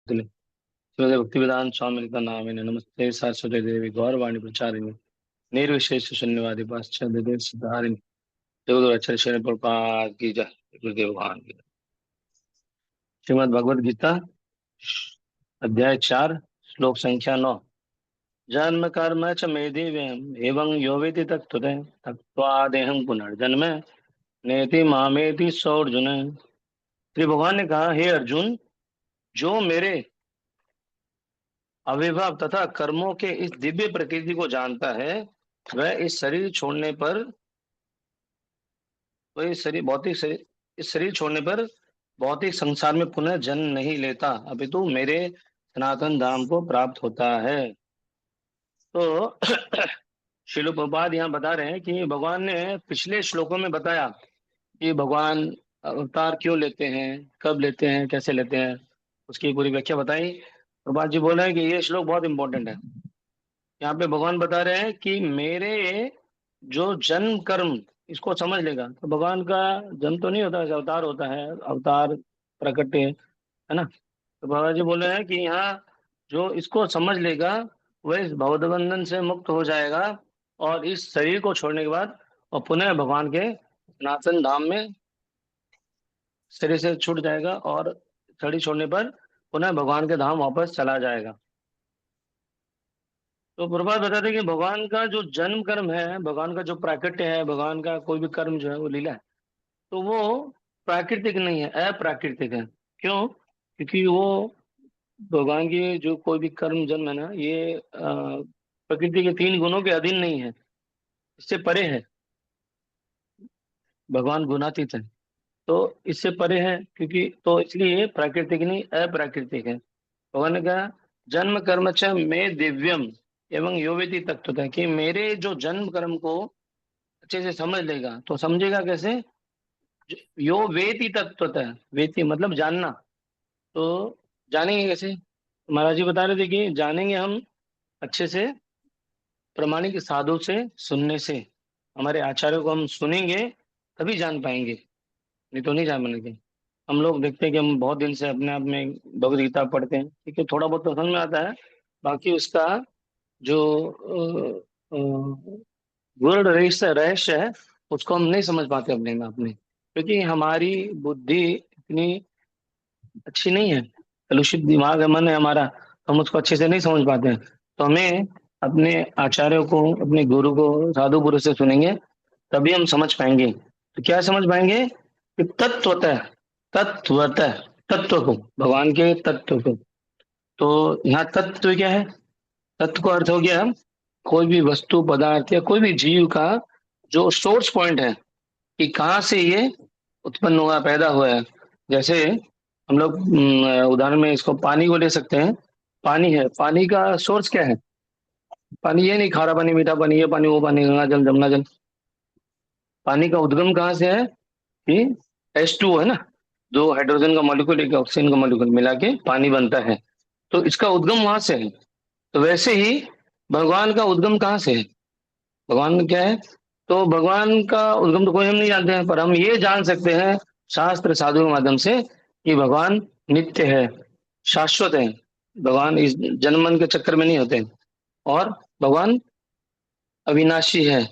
श्रीमद् भक्तिवेदांत स्वामी नामिने नमस्ते सरस्वती देवी गौरवाणी प्रचारिणी निर्विशेष शून्यवादी पाश्चात्य सिद्धारिणी जगदुराचार्य श्री प्रभुपाद की जय। गुरुदेव भगवान की जय। श्रीमद् भगवद गीता अध्याय 4 श्लोक संख्या 9। जन्म कर्म च मे दिव्यम एवं यो वेति तत्त्वतः तत्त्वा देहं पुनर्जन्म नेति मामेति सौ अर्जुन। श्री भगवान ने कहा, हे अर्जुन, जो मेरे अविभव तथा कर्मों के इस दिव्य प्रकृति को जानता है, वह इस शरीर छोड़ने पर वह इस शरीर भौतिक शरीर इस शरीर छोड़ने पर भौतिक संसार में पुनः जन्म नहीं लेता, अपितु मेरे सनातन धाम को प्राप्त होता है। तो श्रील प्रभुपाद यहाँ बता रहे हैं कि भगवान ने पिछले श्लोकों में बताया कि भगवान अवतार क्यों लेते हैं, कब लेते हैं, कैसे लेते हैं, उसकी पूरी व्याख्या बताई। प्रभुपाद जी बोल रहे हैं कि ये श्लोक बहुत इंपॉर्टेंट है। यहाँ पे भगवान बता रहे हैं कि मेरे जो जन्म कर्म, इसको समझ लेगा तो भगवान का जन्म तो नहीं होता, अवतार होता है, अवतार प्रकट है ना। तो बाबा जी बोल रहे हैं कि यहाँ जो इसको समझ लेगा वह इस भवबंधन से मुक्त हो जाएगा और इस शरीर को छोड़ने के बाद और पुनः भगवान के सनातन धाम में शरीर से छूट जाएगा और शरीर छोड़ने पर पुनः भगवान के धाम वापस चला जाएगा। तो प्रभात बताते हैं कि भगवान का जो जन्म कर्म है, भगवान का जो प्राकृत्य है, भगवान का कोई भी कर्म जो है वो लीला है, तो वो प्राकृतिक नहीं है, अप्राकृतिक है। क्यों? क्योंकि वो भगवान की जो कोई भी कर्म जन्म है ना, ये प्रकृति के 3 गुणों के अधीन नहीं है, इससे परे है। भगवान गुणातीत है, तो इससे परे है, क्योंकि तो इसलिए प्राकृतिक नहीं अप्राकृतिक है। भगवान ने कहा, जन्म कर्म च में दिव्यम एवं यो वेति तत्वतः, कि मेरे जो जन्म कर्म को अच्छे से समझ लेगा। तो समझेगा कैसे? यो वेति तत्वतः, वेति मतलब जानना। तो जानेंगे कैसे? महाराज जी बता रहे थे कि जानेंगे हम अच्छे से प्रामाणिक साधु से सुनने से। हमारे आचार्यों को हम सुनेंगे तभी जान पाएंगे, नहीं तो नहीं जान पाएंगे। हम लोग देखते हैं कि हम बहुत दिन से अपने आप में भगवद गीता पढ़ते हैं, ठीक है, थोड़ा बहुत तो समझ में आता है, बाकी उसका जो गूढ़ रहस्य रहस्य है उसको हम नहीं समझ पाते अपने में अपने, क्योंकि हमारी बुद्धि इतनी अच्छी नहीं है, कलुषित दिमाग है, मन है हमारा, तो हम उसको अच्छे से नहीं समझ पाते हैं। तो हमें अपने आचार्यों को, अपने गुरु को, साधु पुरुष से सुनेंगे तभी हम समझ पाएंगे। तो क्या समझ पाएंगे? कि तत्वतः, तत्वतः, तत्व को, भगवान के तत्व को। तो यहाँ तत्व क्या है? तत्व का अर्थ हो गया कोई भी वस्तु, पदार्थ या कोई भी जीव का जो सोर्स पॉइंट है, कि कहाँ से ये उत्पन्न हुआ, पैदा हुआ है। जैसे हम लोग उदाहरण में इसको पानी को ले सकते हैं। पानी है, पानी का सोर्स क्या है? पानी ये नहीं खारा पानी, मीठा पानी, ये पानी, वो पानी, गंगा जल, जमुना जल। पानी का उद्गम कहाँ से है? कि H2O है ना, दो हाइड्रोजन का मॉलिक्यूल एक ऑक्सीजन का मॉलिक्यूल मिला के पानी बनता है, तो इसका उद्गम वहां से है। तो वैसे ही भगवान का उद्गम कहाँ से है? भगवान क्या है? तो भगवान का उद्गम तो कोई हम नहीं जानते हैं, पर हम ये जान सकते हैं शास्त्र साधु के माध्यम से कि भगवान नित्य है, शाश्वत है। भगवान इस जन्म मन के चक्कर में नहीं होते, और भगवान अविनाशी है,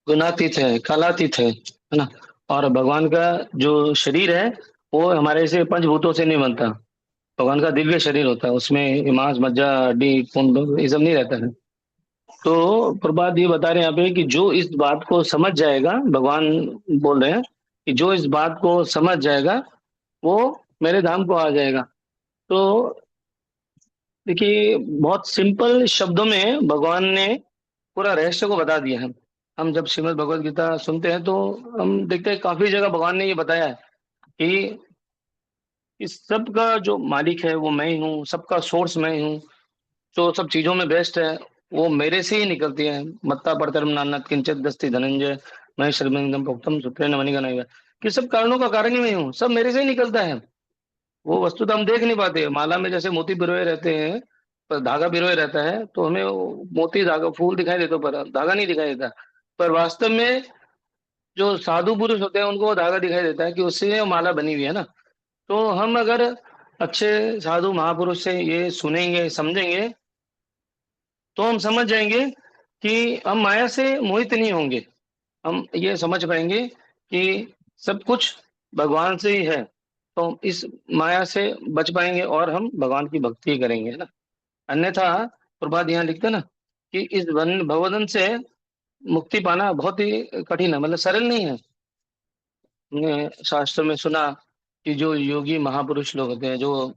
गुणातीत है, कालातीत है ना। और भगवान का जो शरीर है वो हमारे से पंचभूतों से नहीं बनता। भगवान का दिव्य शरीर होता है, उसमें मांस, मज्जा, हड्डी, खून ये सब नहीं रहता है। तो प्रभात ये बता रहे हैं यहाँ पे कि जो इस बात को समझ जाएगा, भगवान बोल रहे हैं कि जो इस बात को समझ जाएगा वो मेरे धाम को आ जाएगा। तो देखिए, बहुत सिंपल शब्दों में भगवान ने पूरा रहस्य को बता दिया है। हम जब श्रीमद् भगवद गीता सुनते हैं तो हम देखते हैं काफी जगह भगवान ने ये बताया है कि इस सब का जो मालिक है वो मैं ही हूँ, सबका सोर्स मैं ही हूँ, जो सब चीजों में बेस्ट है वो मेरे से ही निकलती है। मत्ता परतरम नान्यत् किंचित दस्ति धनंजय मैं श्रीमंदम प्रोक्तम सूत्रेण मणिगणा इव, कि सब कारणों का कारण ही मैं हूँ, सब मेरे से ही निकलता है। वो वस्तु तो हम देख नहीं पाते, माला में जैसे मोती पिरोए रहते हैं, पर धागा पिरोए रहता है तो हमें वो मोती धागा फूल दिखाई देता, पर धागा नहीं दिखाई देता। पर वास्तव में जो साधु पुरुष होते हैं उनको वो धागा दिखाई देता है कि उससे वो माला बनी हुई है ना। तो हम अगर अच्छे साधु महापुरुष से ये सुनेंगे समझेंगे तो हम समझ जाएंगे कि हम माया से मोहित नहीं होंगे। हम ये समझ पाएंगे कि सब कुछ भगवान से ही है, तो इस माया से बच पाएंगे और हम भगवान की भक्ति करेंगे, है ना। अन्यथा प्रभात यहाँ लिखते हैं ना कि इस वन भवबंधन से मुक्ति पाना बहुत ही कठिन है, मतलब सरल नहीं है। हमने शास्त्र में सुना कि जो योगी महापुरुष लोग होते हैं, जो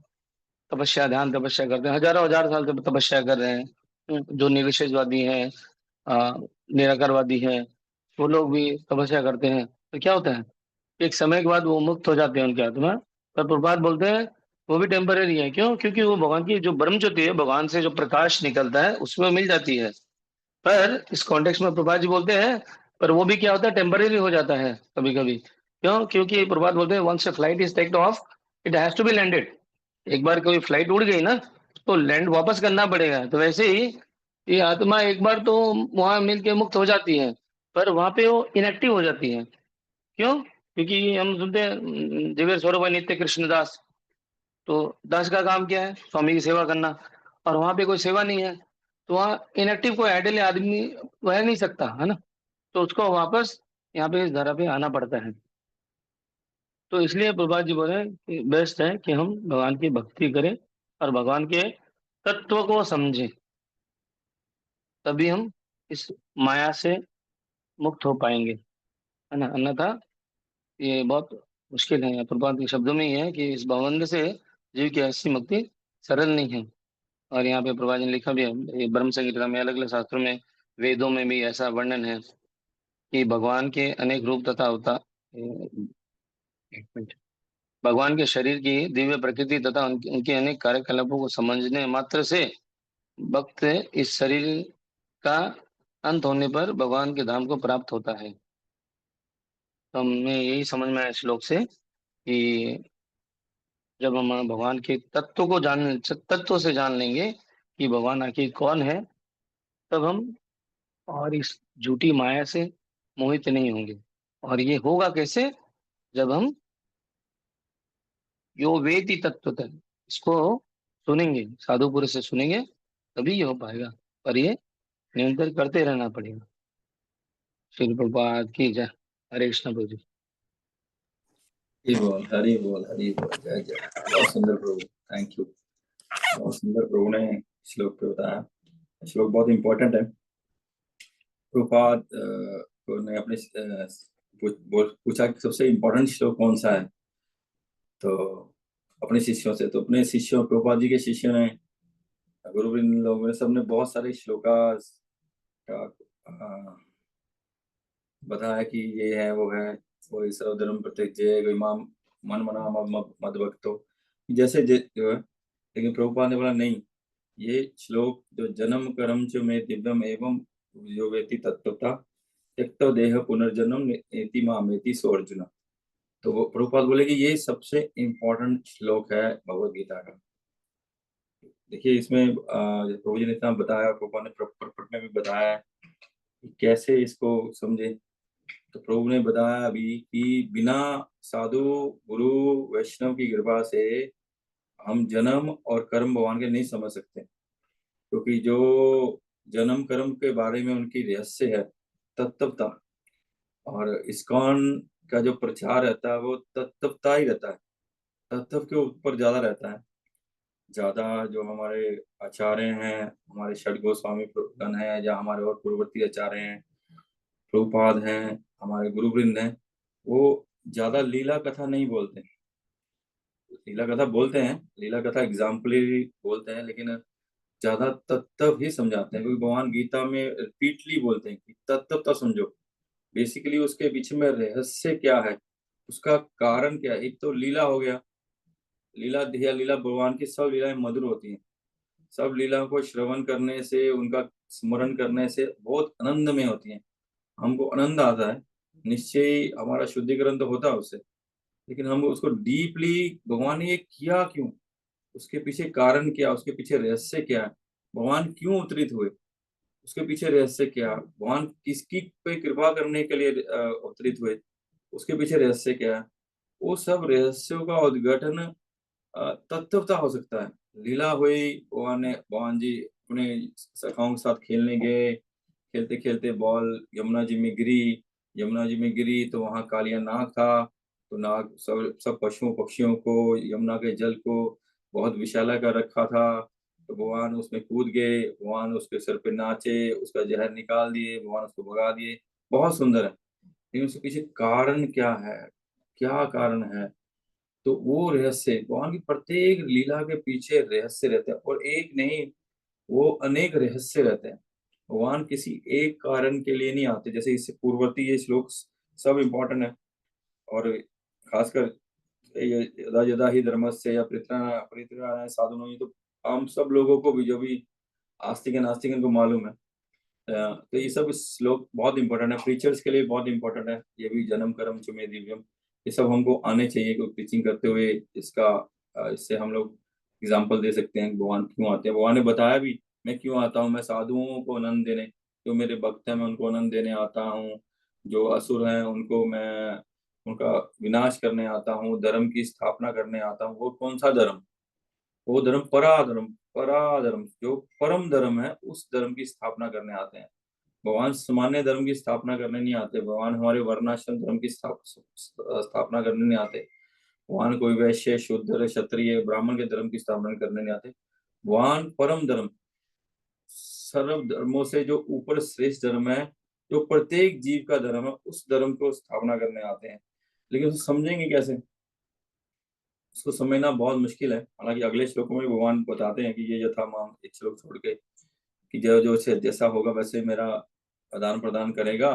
तपस्या ध्यान तपस्या करते हैं, हजारों हजार साल से तपस्या कर रहे हैं, जो निरीश्वरवादी हैं, अ, निराकारवादी हैं, वो लोग भी तपस्या करते हैं, तो क्या होता है, एक समय के बाद वो मुक्त हो जाते हैं उनकी आत्मा। पर प्रभुपाद बोलते हैं वो भी टेम्पररी है। क्यों? क्योंकि वो भगवान की जो ब्रह्म ज्योति है, भगवान से जो प्रकाश निकलता है उसमें मिल जाती है। पर इस कॉन्टेक्स्ट में प्रभुपाद जी बोलते हैं पर वो भी क्या होता है, टेम्पररी हो जाता है कभी कभी। क्यों? क्योंकि प्रभुपाद बोलते हैं once a flight is taked off, it has to be landed. एक बार कोई फ्लाइट उड़ गई ना तो लैंड वापस करना पड़ेगा। तो वैसे ही ये आत्मा एक बार तो वहां मिलके मुक्त हो जाती है, पर वहां पे वो इनएक्टिव हो जाती है। क्यों? क्योंकि हम सुनते हैं दिव्य स्वरूप नित्य कृष्णदास, तो दास का काम क्या है? स्वामी की सेवा करना। और वहां पे कोई सेवा नहीं है, तो वहाँ इनएक्टिव कोई आइडल आदमी रह नहीं सकता, है ना। तो उसको वापस यहाँ पे इस धरा पे आना पड़ता है। तो इसलिए प्रभात जी बोले कि बेस्ट है कि हम भगवान की भक्ति करें और भगवान के तत्व को समझें, तभी हम इस माया से मुक्त हो पाएंगे, है ना। अन्यथा ये बहुत मुश्किल है। प्रभात के शब्दों में ही है कि इस भवबंध से जीव की ऐसी मुक्ति सरल नहीं है। और यहाँ पे प्रभा जी ने लिखा भी है, ये ब्रह्म संगीता में, अलग अलग शास्त्रों में, वेदों में भी ऐसा वर्णन है कि भगवान के अनेक रूप तथा अवतार, एक मिनट, भगवान के शरीर की दिव्य प्रकृति तथा उनके अनेक कार्यकलापों को समझने मात्र से भक्त इस शरीर का अंत होने पर भगवान के धाम को प्राप्त होता है। तो हमें यही समझ में आया इस श्लोक से कि जब हम भगवान के तत्व को जान तत्व से जान लेंगे कि भगवान आखिर कौन है, तब हम और इस झूठी माया से मोहित नहीं होंगे। और ये होगा कैसे? जब हम यो वेति तत्वतः इसको सुनेंगे, साधु पुरुष से सुनेंगे, तभी ये हो पाएगा। पर ये निरंतर करते रहना पड़ेगा। श्री प्रभुपाद की जय। हरे कृष्ण प्रभु जी। हरि बोल हरि बोल हरि बोल, जय जय। बहुत सुंदर प्रभु, थैंक यू। बहुत सुंदर प्रभु ने श्लोक पे बताया। श्लोक बहुत इंपॉर्टेंट है। प्रभुपाद को ने अपने पूछा कि सबसे इम्पोर्टेंट श्लोक कौन सा है, तो अपने शिष्यों से, तो अपने शिष्यों, प्रभुपाद जी के शिष्यों ने, गुरुवृंद लोगों ने, सबने बहुत सारे श्लोका का बताया कि ये है वो है, कोई सर्वधर्म परित्यज्य कोई माम मन मना मद भक्तो, जैसे जो है। लेकिन प्रभुपाद ने बोला नहीं, ये श्लोक जो जन्म कर्म च में दिव्यम एवं जो वेति तत्वता त्यक्त देह पुनर्जन्म नेति मामेति सो अर्जुन। तो वो प्रभुपाद बोले कि ये सबसे इम्पोर्टेंट श्लोक है भगवद गीता का। देखिए इसमें प्रभु जी ने इतना बताया, प्रभुपाद ने प्रकट में भी बताया है कि कैसे इसको समझे। तो प्रभु ने बताया अभी कि बिना साधु गुरु वैष्णव की कृपा से हम जन्म और कर्म भगवान के नहीं समझ सकते, क्योंकि जो जन्म कर्म के बारे में उनकी रहस्य है तत्वता, और इस्कॉन का जो प्रचार रहता है वो तत्वता ही रहता है, तत्व के ऊपर ज्यादा रहता है। ज्यादा जो हमारे आचार्य हैं, हमारे षड गोस्वामी गण हैं, या हमारे और पूर्ववर्ती आचार्य हैं, प्रभुपाद हैं, हमारे गुरुवृंद हैं, वो ज्यादा लीला कथा नहीं बोलते। लीला कथा बोलते हैं, लीला कथा एग्जाम्पलरी बोलते हैं, लेकिन ज्यादा तत्व ही समझाते हैं, क्योंकि भगवान गीता में रिपीटली बोलते हैं कि तत्व समझो। बेसिकली उसके पीछे में रहस्य क्या है, उसका कारण क्या है। एक तो लीला हो गया, लीला धिया लीला, भगवान की सब लीलाएं मधुर होती हैं। सब लीला को श्रवण करने से, उनका स्मरण करने से बहुत आनंद में होती हैं, हमको आनंद आता है। निश्चय ही हमारा शुद्धिकरण तो होता है उससे, लेकिन हम उसको डीपली, भगवान ने ये किया क्यों, उसके पीछे कारण क्या, उसके पीछे रहस्य क्या है, भगवान क्यों अवतरित हुए, उसके पीछे रहस्य क्या, भगवान किसकी पे कृपा करने के लिए अवतरित हुए, उसके पीछे रहस्य क्या है, वो सब रहस्यों का उद्घाटन तत्वता हो सकता है। लीला हुई, भगवान जी अपने सखाओं के साथ खेलने गए, खेलते-खेलते बॉल यमुना जी में गिरी तो वहाँ कालिया नाग था, तो नाग सब सब पशुओं-पक्षियों को, यमुना के जल को बहुत विषैला कर रखा था, तो भगवान उसमें कूद गए, भगवान उसके सिर पे नाचे, उसका ज़हर निकाल दिए, भगवान उसको भगा दिए। बहुत सुंदर है, लेकिन उसके पीछे कारण क्या है? क्या कारण है? तो वो रहस्य भगवान की प्रत्येक लीला के पीछे रहस्य रहते हैं और एक नहीं, वो अनेक रहस्य रहते हैं। भगवान किसी एक कारण के लिए नहीं आते, जैसे इससे पूर्ववर्ती ये श्लोक सब इम्पोर्टेंट है और खासकर ये यदा यदा ही धर्मस्य या परित्राणाय साधुनो, ये तो हम सब लोगों को भी, जो भी आस्तिक है नास्तिक है, इनको मालूम है। तो ये सब श्लोक बहुत इम्पोर्टेंट है, प्रीचर्स के लिए बहुत इम्पोर्टेंट है। ये भी जन्म कर्म च मे दिव्यम, ये सब हमको आने चाहिए, क्योंकि टीचिंग करते हुए इसका इससे हम लोग एग्जाम्पल दे सकते हैं कि भगवान क्यों आते हैं। भगवान ने बताया भी, मैं क्यों आता हूँ, मैं साधुओं को आनंद देने, जो मेरे भक्त हैं मैं उनको आनंद देने आता हूँ, जो असुर हैं उनको मैं उनका विनाश करने आता हूँ, धर्म की स्थापना करने आता हूँ। वो कौन सा धर्म? वो धर्म पराधर्म, पराधर्म जो परम धर्म है, उस धर्म की स्थापना करने आते हैं। भगवान सामान्य धर्म की स्थापना करने नहीं आते, भगवान हमारे वर्णाश्रम धर्म की स्थापना करने नहीं आते, भगवान कोई वैश्य शूद्र क्षत्रिय ब्राह्मण के धर्म की स्थापना करने नहीं आते। भगवान परम धर्म, सर्व धर्मों से जो ऊपर श्रेष्ठ धर्म है, जो प्रत्येक जीव का धर्म है, उस धर्म को स्थापना करने आते हैं। लेकिन उसे समझेंगे कैसे? उसको समझना बहुत मुश्किल है। हालांकि अगले श्लोकों में भगवान बताते हैं कि ये यथा माम, एक श्लोक छोड़ के, कि जो जो से जैसा होगा वैसे मेरा आदान प्रदान करेगा,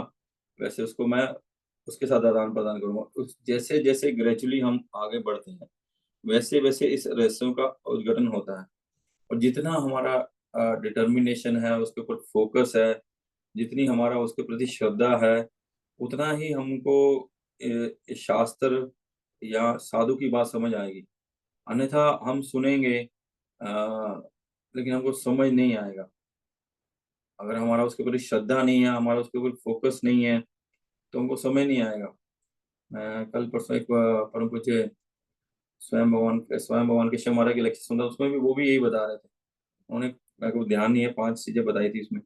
वैसे उसको मैं उसके साथ आदान प्रदान करूंगा। उस जैसे जैसे ग्रेजुअली हम आगे बढ़ते हैं, वैसे वैसे इस रहस्यों का उद्घाटन होता है। और जितना हमारा डिटर्मिनेशन है, उसके ऊपर फोकस है, जितनी हमारा उसके प्रति श्रद्धा है, उतना ही हमको शास्त्र या साधु की बात समझ आएगी। अन्यथा हम सुनेंगे, लेकिन हमको समझ नहीं आएगा। अगर हमारा उसके ऊपर श्रद्धा नहीं है, हमारा उसके ऊपर फोकस नहीं है, तो हमको समझ नहीं आएगा। मैं कल परसों एक परम पूज्य स्वयं भगवान के शिव महाराज के लेक्चर सुन रहा, उसमें भी वो भी यही बता रहे थे। उन्होंने, मेरे को ध्यान नहीं है, 5 चीजें बताई थी उसमें,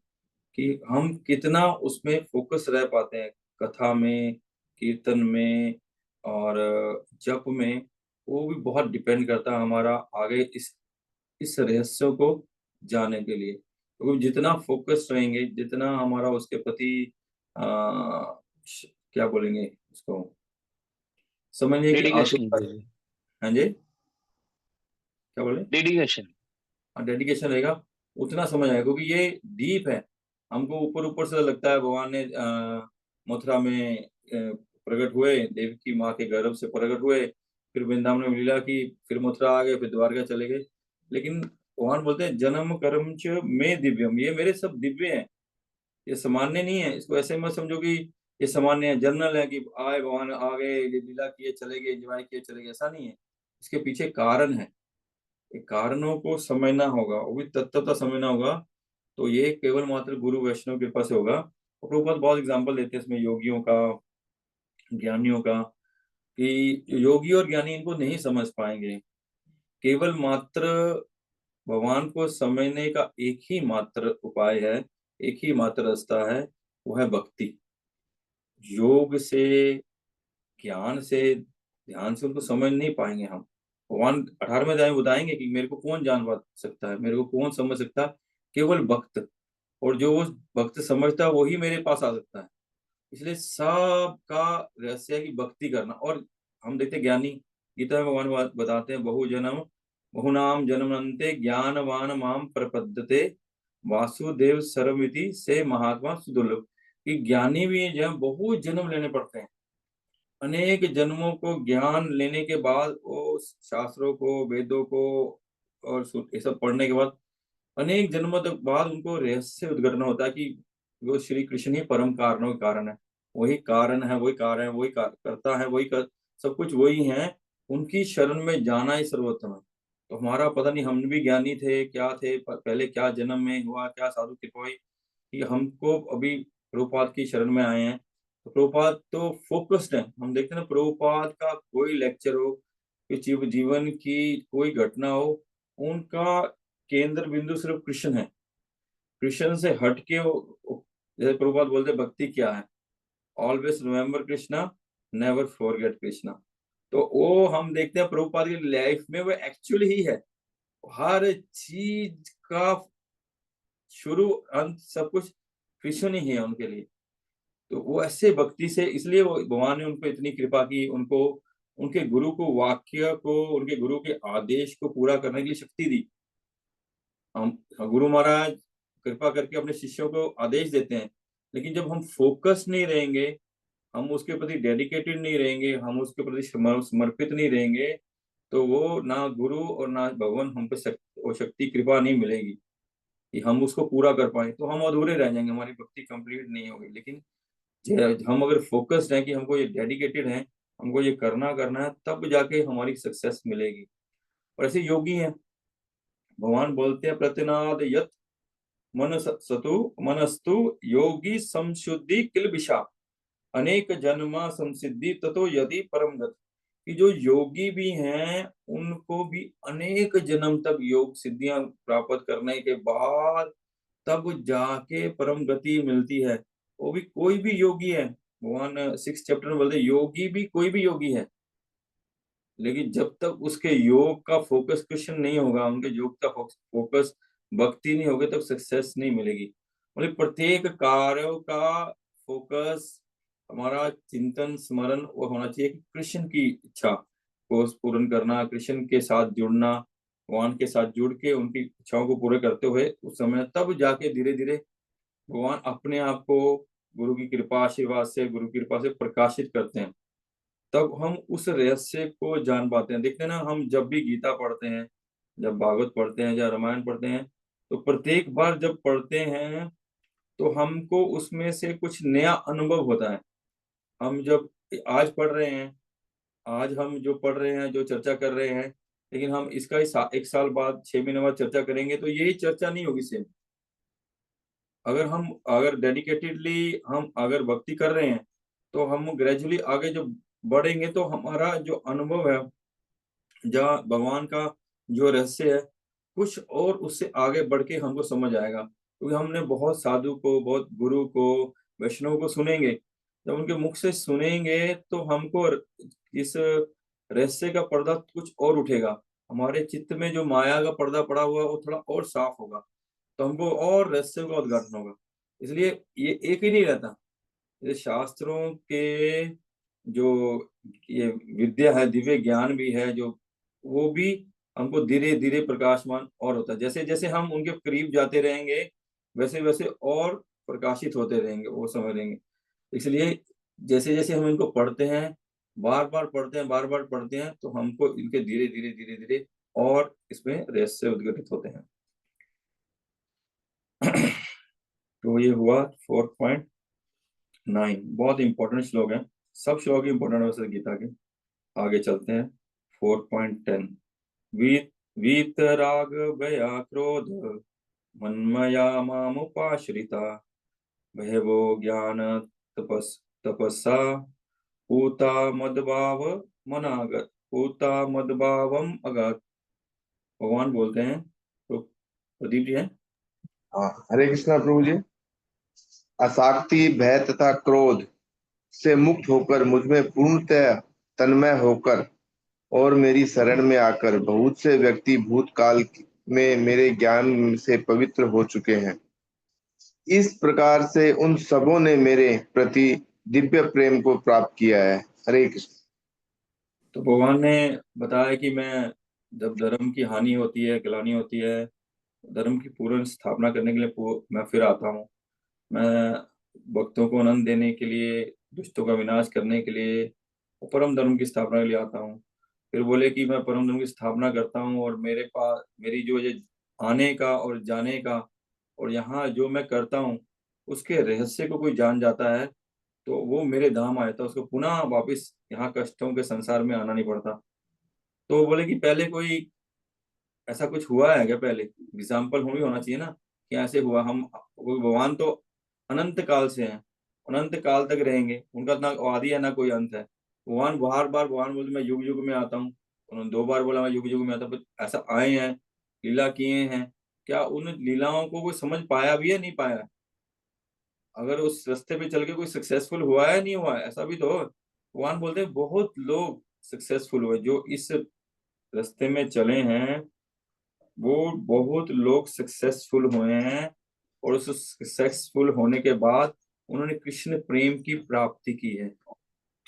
कि हम कितना उसमें फोकस रह पाते हैं, कथा में, कीर्तन में और जप में। वो भी बहुत डिपेंड करता है हमारा आगे इस रहस्यों को जानने के लिए। क्योंकि जितना फोकस रहेंगे, जितना हमारा उसके प्रति अ, क्या बोलेंगे उसको, समझने की डेडिकेशन आतुरता। दीजिए। हाँ जी, क्या बोले? डेडिकेशन। हाँ, डेडिकेशन रहेगा, उतना समझ आएगा, क्योंकि ये डीप है। हमको ऊपर ऊपर से लगता है भगवान ने मथुरा में प्रकट हुए, देवी की माँ के गर्भ से प्रकट हुए, फिर वृंदावन में लीला की, फिर मथुरा आ गए, फिर द्वारका चले गए। लेकिन भगवान बोलते हैं जन्म कर्म च में दिव्यम, ये मेरे सब दिव्य हैं, ये सामान्य नहीं है। इसको ऐसे मत समझो कि ये सामान्य है, जनरल है, कि आए भगवान आ गए, ये लीला किए चले गए, एंजॉय किए चले गए, ऐसा नहीं है। इसके पीछे कारण है, ये कारणों को समझना होगा, वो भी तत्वतः समझना होगा। तो ये केवल मात्र गुरु वैष्णव की कृपा से होगा। और प्रभुपाद बहुत एग्जाम्पल देते हैं इसमें योगियों का, ज्ञानियों का, कि योगी और ज्ञानी इनको नहीं समझ पाएंगे। केवल मात्र भगवान को समझने का एक ही मात्र उपाय है, एक ही मात्र रास्ता है, वो है भक्ति। योग से, ज्ञान से, ध्यान से उनको समझ नहीं पाएंगे हम। भगवान 18वें अध्याय में बताएंगे कि मेरे को कौन जान पा सकता है, मेरे को कौन समझ सकता है? केवल भक्त। और जो वो भक्त समझता है वही मेरे पास आ सकता है। इसलिए सबका रहस्य है कि भक्ति करना। और हम देखते हैं ज्ञानी, गीता में भगवान बताते हैं, बहुनाम जन्मन्ते ज्ञानवान माम प्रपद्यते वासुदेव सर्वमिति से महात्मा सुदुर्लभ। कि ज्ञानी भी जो है बहुत जन्म लेने पड़ते हैं, अनेक जन्मों को ज्ञान लेने के बाद, वो शास्त्रों को, वेदों को और ये सब पढ़ने के बाद अनेक जन्मों तक बाद उनको रहस्य उद्घाटन होता है कि वो श्री कृष्ण ही परम कारणों के कारण है। वही कारण है, वही कारण है, वही करता है, सब कुछ वही है। उनकी शरण में जाना ही सर्वोत्तम है। तो हमारा पता नहीं, हम भी ज्ञानी थे क्या थे, पहले क्या जन्म में हुआ, क्या साधु कृपा हुई कि हमको अभी प्रभुपाद की शरण में आए हैं। तो प्रभुपाद तो फोकस्ड है। हम देखते हैं ना, प्रभुपाद का कोई लेक्चर हो, कि जीवन की कोई घटना हो, उनका केंद्र बिंदु सिर्फ कृष्ण है। कृष्ण से हट के जैसे प्रभुपाद बोलते भक्ति क्या है, always remember Krishna, never forget Krishna. तो वो हम देखते हैं प्रभुपाद की लाइफ में वो एक्चुअली ही है। हर चीज का शुरू अंत सब कुछ कृष्ण ही है उनके लिए। तो वो ऐसे भक्ति से, इसलिए वो भगवान ने उनको इतनी कृपा की, उनको उनके गुरु को वाक्य को, उनके गुरु के आदेश को पूरा करने के लिए शक्ति दी। हम गुरु महाराज कृपा करके अपने शिष्यों को आदेश देते हैं, लेकिन जब हम फोकस नहीं रहेंगे, हम उसके प्रति डेडिकेटेड नहीं रहेंगे, हम उसके प्रति समर्पित नहीं रहेंगे, तो वो ना गुरु और ना भगवान हम पे वो शक्ति कृपा नहीं मिलेगी कि हम उसको पूरा कर पाए, तो हम अधूरे रह जाएंगे, हमारी भक्ति कंप्लीट नहीं होगी। लेकिन हम अगर फोकस्ड हैं कि हमको ये डेडिकेटेड है, हमको ये करना करना है, तब जाके हमारी सक्सेस मिलेगी। और ऐसे योगी हैं, भगवान बोलते हैं प्रतिनाद यत मनसतु मनस्तु योगी संशुद्धि किलबिषा अनेक जन्मा संसिद्धि ततो यदि परम गत। कि जो योगी भी हैं उनको भी अनेक जन्म तक योग सिद्धियां प्राप्त करने के बाद तब जाके परम गति मिलती है। वो भी कोई भी योगी है, भगवान 6 चैप्टर में बोलते योगी भी कोई भी योगी है, लेकिन जब तक उसके योग का फोकस कृष्ण नहीं होगा, उनके योग का फोकस भक्ति नहीं होगी, तब सक्सेस नहीं मिलेगी। मतलब प्रत्येक कार्यों का फोकस, हमारा चिंतन स्मरण वो होना चाहिए कि कृष्ण की इच्छा को पूर्ण करना, कृष्ण के साथ जुड़ना, भगवान के साथ जुड़ के उनकी इच्छाओं को पूरे करते हुए उस समय तब जाके धीरे धीरे भगवान अपने आप को गुरु की कृपा आशीर्वाद से, गुरु की कृपा से प्रकाशित करते हैं। तब हम उस रहस्य को जान पाते हैं। देखते हैं ना, हम जब भी गीता पढ़ते हैं, जब भागवत पढ़ते हैं या रामायण पढ़ते हैं, तो प्रत्येक बार जब पढ़ते हैं तो हमको उसमें से कुछ नया अनुभव होता है। हम जब आज पढ़ रहे हैं, आज हम जो पढ़ रहे हैं, जो चर्चा कर रहे हैं, लेकिन हम इसका 1 साल बाद, 6 महीने बाद चर्चा करेंगे तो यही चर्चा नहीं होगी सेम। अगर डेडिकेटेडली हम अगर भक्ति कर रहे हैं, तो हम ग्रेजुअली आगे जो बढ़ेंगे, तो हमारा जो अनुभव है, जहाँ भगवान का जो रहस्य है, कुछ और उससे आगे बढ़ के हमको समझ आएगा। क्योंकि हमने बहुत साधु को, बहुत गुरु को, वैष्णव को सुनेंगे, जब उनके मुख से सुनेंगे तो हमको इस रहस्य का पर्दा कुछ और उठेगा। हमारे चित्त में जो माया का पर्दा पड़ा हुआ है वो थोड़ा और साफ होगा, तो हमको और रहस्य का उद्घाटन होगा। इसलिए ये एक ही नहीं रहता। ये शास्त्रों के जो ये विद्या है, दिव्य ज्ञान भी है, जो वो भी हमको धीरे धीरे प्रकाशमान और होता है। जैसे जैसे हम उनके करीब जाते रहेंगे, वैसे वैसे और प्रकाशित होते रहेंगे, वो समझ लेंगे। इसलिए जैसे जैसे हम इनको पढ़ते हैं, बार बार पढ़ते हैं, बार बार पढ़ते हैं, तो हमको इनके धीरे धीरे धीरे धीरे और इसमें रहस्य उद्घटित होते हैं। तो ये हुआ 4.9। बहुत इंपॉर्टेंट श्लोक है, सब श्लोक इंपॉर्टेंट है वैसे गीता के। आगे चलते हैं 4.10। वीतराग भया क्रोध मन्मया मामुपाश्रिता भयवो ज्ञान तपस्सा पूता मदभाव मनागत पूता मदभावम अगत। भगवान बोलते हैं, तो प्रदीप जी हैं। हाँ, हरे कृष्णा प्रभु जी। आसक्ति, भय तथा क्रोध से मुक्त होकर मुझमें पूर्णतः तन्मय होकर और मेरी शरण में आकर बहुत से व्यक्ति भूतकाल में मेरे ज्ञान से पवित्र हो चुके हैं। इस प्रकार से उन सबों ने मेरे प्रति दिव्य प्रेम को प्राप्त किया है। हरे कृष्ण। तो भगवान ने बताया कि मैं जब धर्म की हानि होती है, गिलानी होती है, धर्म की पूर्ण स्थापना करने के लिए मैं फिर आता हूँ। मैं भक्तों को आनंद देने के लिए, दुष्टों का विनाश करने के लिए, और परम धर्म की स्थापना के लिए आता हूँ। फिर बोले कि मैं परम धर्म की स्थापना करता हूँ, और मेरे पास मेरी जो ये आने का और जाने का और यहाँ जो मैं करता हूँ उसके रहस्य को कोई जान जाता है, तो वो मेरे धाम आया था, उसको पुनः वापस यहाँ कष्टों के संसार में आना नहीं पड़ता। तो बोले कि पहले कोई ऐसा कुछ हुआ है क्या, पहले एग्जाम्पल होना चाहिए ना कि ऐसे हुआ। हम भगवान तो अनंत काल से हैं, अनंत काल तक रहेंगे, उनका ना आदि है ना कोई अंत है। भगवान बार बार भगवान बोलते मैं युग युग में आता हूँ, उन्होंने 2 बार बोला मैं युग युग में आता, पर ऐसा आए हैं, लीला किए हैं, क्या उन लीलाओं को कोई समझ पाया भी है, नहीं पाया? अगर उस रास्ते पे चल के कोई सक्सेसफुल हुआ है, नहीं हुआ है? ऐसा भी तो हो। भगवान बोलते हैं बहुत लोग सक्सेसफुल हुए जो इस रास्ते में चले हैं, वो बहुत लोग सक्सेसफुल हुए हैं, और उस सक्सेसफुल होने के बाद उन्होंने कृष्ण प्रेम की प्राप्ति की है।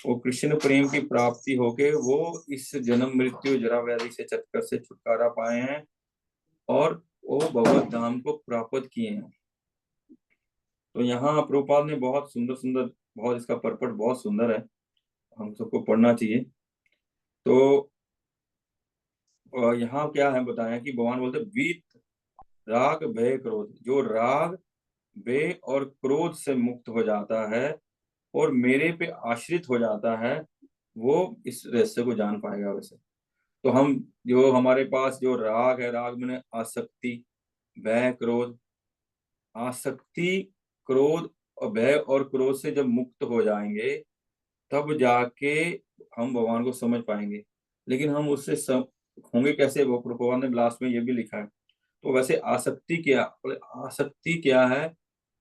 वो कृष्ण प्रेम की प्राप्ति होके वो इस जन्म मृत्यु जरा व्याधि से चक्कर से छुटकारा पाए हैं, और वो भगवत धाम को प्राप्त किए हैं। तो यहाँ प्रभुपाद ने बहुत सुंदर सुंदर, बहुत इसका परपट बहुत सुंदर है, हम सबको पढ़ना चाहिए। तो यहाँ क्या है बताया कि भगवान बोलते वीत राग भय क्रोध, जो राग भय और क्रोध से मुक्त हो जाता है और मेरे पे आश्रित हो जाता है, वो इस रहस्य को जान पाएगा। वैसे तो हम जो हमारे पास जो राग है, राग में आसक्ति, भय, क्रोध, आसक्ति, क्रोध और भय और क्रोध से जब मुक्त हो जाएंगे, तब जाके हम भगवान को समझ पाएंगे। लेकिन हम उससे होंगे कैसे, वो भगवान ने लास्ट में ये भी लिखा है। तो वैसे आसक्ति क्या, आसक्ति क्या है?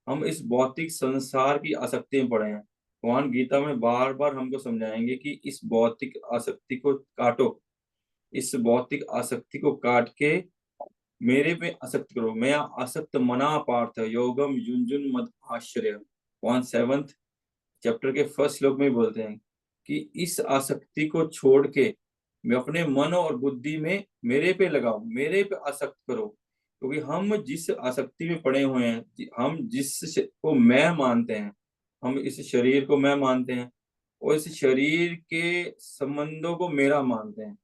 हम इस भौतिक संसार की आसक्ति में पड़े हैं। भगवान गीता में बार बार हमको समझाएंगे कि इस भौतिक आसक्ति को काटो, इस भौतिक आसक्ति को काट के मेरे पे आसक्त करो। मैं आसक्त मना पार्थ योगम युंजुन मद आश्रय, 7th चैप्टर के फर्स्ट श्लोक में बोलते हैं कि इस आसक्ति को छोड़ के मैं अपने मन और बुद्धि में मेरे पे लगाओ, मेरे पे आसक्त करो। क्योंकि हम जिस आसक्ति में पड़े हुए हैं, हम जिस को मैं मानते हैं, हम इस शरीर को मैं मानते हैं और इस शरीर के संबंधों को मेरा मानते हैं,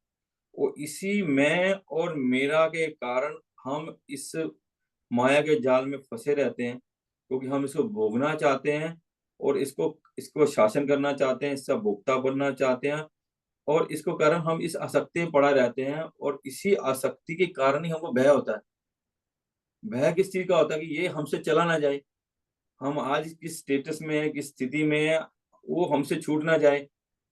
और इसी मैं और मेरा के कारण हम इस माया के जाल में फंसे रहते हैं। क्योंकि हम इसको भोगना चाहते हैं और इसको इसको शासन करना चाहते हैं, इसका भोक्ता बनना चाहते हैं, और इसको कारण हम इस आसक्ति में पड़ा रहते हैं, और इसी आसक्ति के कारण ही हमको भय होता है। भय किस चीज का होता है? कि ये हमसे चला ना जाए, हम आज किस स्टेटस में है, किस स्थिति में है, वो हमसे छूट ना जाए,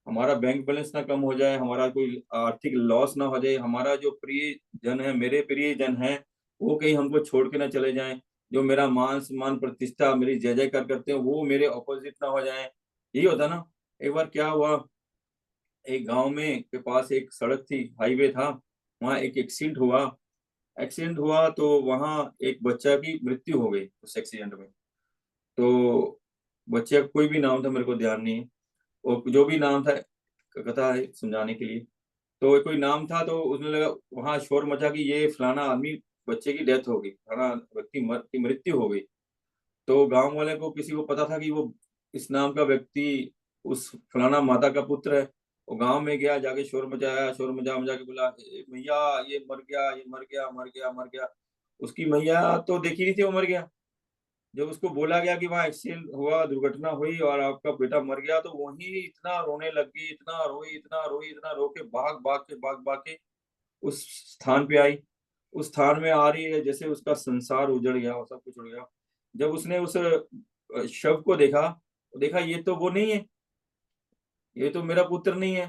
हमारा बैंक बैलेंस ना कम हो जाए, हमारा कोई आर्थिक लॉस ना हो जाए, हमारा जो प्रिय जन है, मेरे प्रिय जन है, वो कहीं हमको छोड़ के ना चले जाएं, जो मेरा मान सम्मान प्रतिष्ठा मेरी जय जयकार करते हैं वो मेरे ऑपोजिट ना हो जाएं। यही होता ना। एक बार क्या हुआ, एक गांव में के पास एक सड़क थी, हाईवे था, वहां एक एक्सीडेंट हुआ तो वहां एक बच्चा की मृत्यु हो गई उस एक्सीडेंट में। तो बच्चे का कोई भी नाम था, मेरे को ध्यान नहीं है, और जो भी नाम था, कथा है समझाने के लिए। तो कोई नाम था, तो उसने लगा, वहां शोर मचा कि ये फलाना आदमी, बच्चे की डेथ हो गई, फलाना व्यक्ति की मृत्यु हो गई। तो गांव वाले को किसी को पता था कि वो इस नाम का व्यक्ति उस फलाना माता का पुत्र है। वो गांव में गया, जाके शोर मचाया, शोर मचा मचा के बोला, भैया ये मर गया, ये मर गया, मर गया, मर गया। उसकी मैया तो देखी नहीं थी, वो मर गया। जब उसको बोला गया कि वहाँ एक्सीडेंट हुआ, दुर्घटना हुई और आपका बेटा मर गया, तो वही इतना रोने लगी, इतना रोई, इतना रोई, इतना रो के भाग भाग के उस स्थान पे आई। उस स्थान में आ रही है, जैसे उसका संसार उजड़ गया और सब कुछ उड़ गया। जब उसने उस शव को देखा, तो देखा ये तो वो नहीं है, ये तो मेरा पुत्र नहीं है।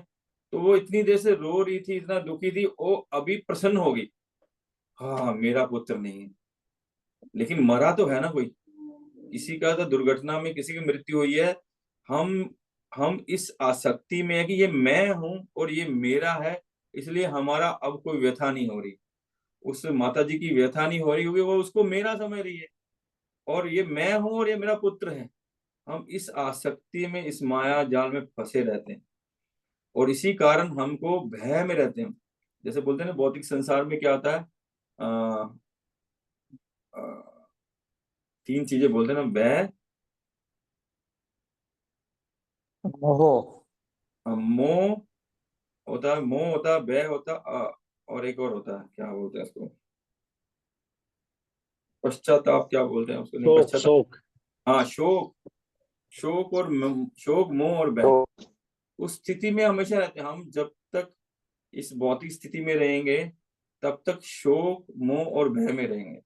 तो वो इतनी देर से रो रही थी, इतना दुखी थी, वो अभी प्रसन्न हो गई, हाँ मेरा पुत्र नहीं है। लेकिन मरा तो है ना कोई, किसी का तो दुर्घटना में किसी की मृत्यु हुई है। हम हम इस आसक्ति में है कि ये मैं हूं और ये मेरा है, इसलिए हमारा अब कोई व्यथा नहीं हो रही। उस माता जी की व्यथा नहीं हो रही, क्योंकि वो उसको मेरा समझ रही है, और ये मैं हूं और ये मेरा पुत्र है। हम इस आसक्ति में, इस माया जाल में फंसे रहते हैं, और इसी कारण हमको भय में रहते हैं। जैसे बोलते हैं ना, भौतिक संसार में क्या होता है, आ, आ, 3 चीजें बोलते हैं ना, भय, मोह। मोह होता है, मोह होता है, भय होता है, और एक और होता है, क्या बोलते हैं उसको, पश्चाताप, क्या बोलते हैं उसको, नहीं शोक पश्चाताप, शोक। हाँ शोक। शोक, मोह और भय, उस स्थिति में हमेशा रहते हैं हम। जब तक इस भौतिक स्थिति में रहेंगे, तब तक शोक, मोह और भय में रहेंगे।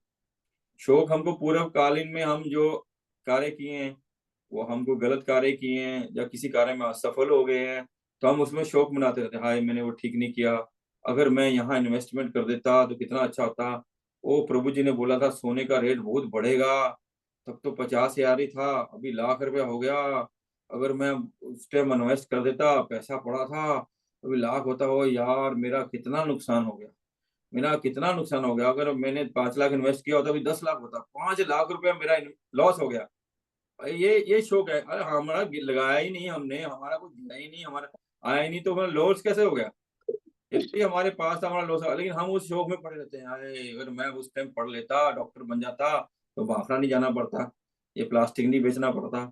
शोक हमको पूर्व कालीन में हम जो कार्य किए हैं, वो हमको गलत कार्य किए हैं या किसी कार्य में असफल हो गए हैं, तो हम उसमें शोक मनाते रहते हैं, हाय मैंने वो ठीक नहीं किया, अगर मैं यहाँ इन्वेस्टमेंट कर देता तो कितना अच्छा होता। ओ प्रभु जी ने बोला था सोने का रेट बहुत बढ़ेगा, तब तो 50,000 ही था, अभी लाख रुपया हो गया। अगर मैं उस टाइम इन्वेस्ट कर देता, पैसा पड़ा था, अभी लाख होता। हो यार, मेरा कितना नुकसान हो गया, मेरा कितना नुकसान हो गया। अगर मैंने 5 लाख इन्वेस्ट किया होता, अभी 10 लाख होता। 5 लाख रुपया मेरा लॉस हो गया। ये शौक है। अरे हमारा लगाया ही नहीं हमने, हमारा कुछ दिया ही नहीं, हमारा आया ही नहीं, तो हमारा लॉस कैसे हो गया? इसलिए हमारे पास था, हमारा लॉस। लेकिन हम उस शौक में पड़े रहते हैं। अरे अगर मैं उस टाइम पढ़ लेता, डॉक्टर बन जाता, तो भाखड़ा नहीं जाना पड़ता, ये प्लास्टिक नहीं बेचना पड़ता।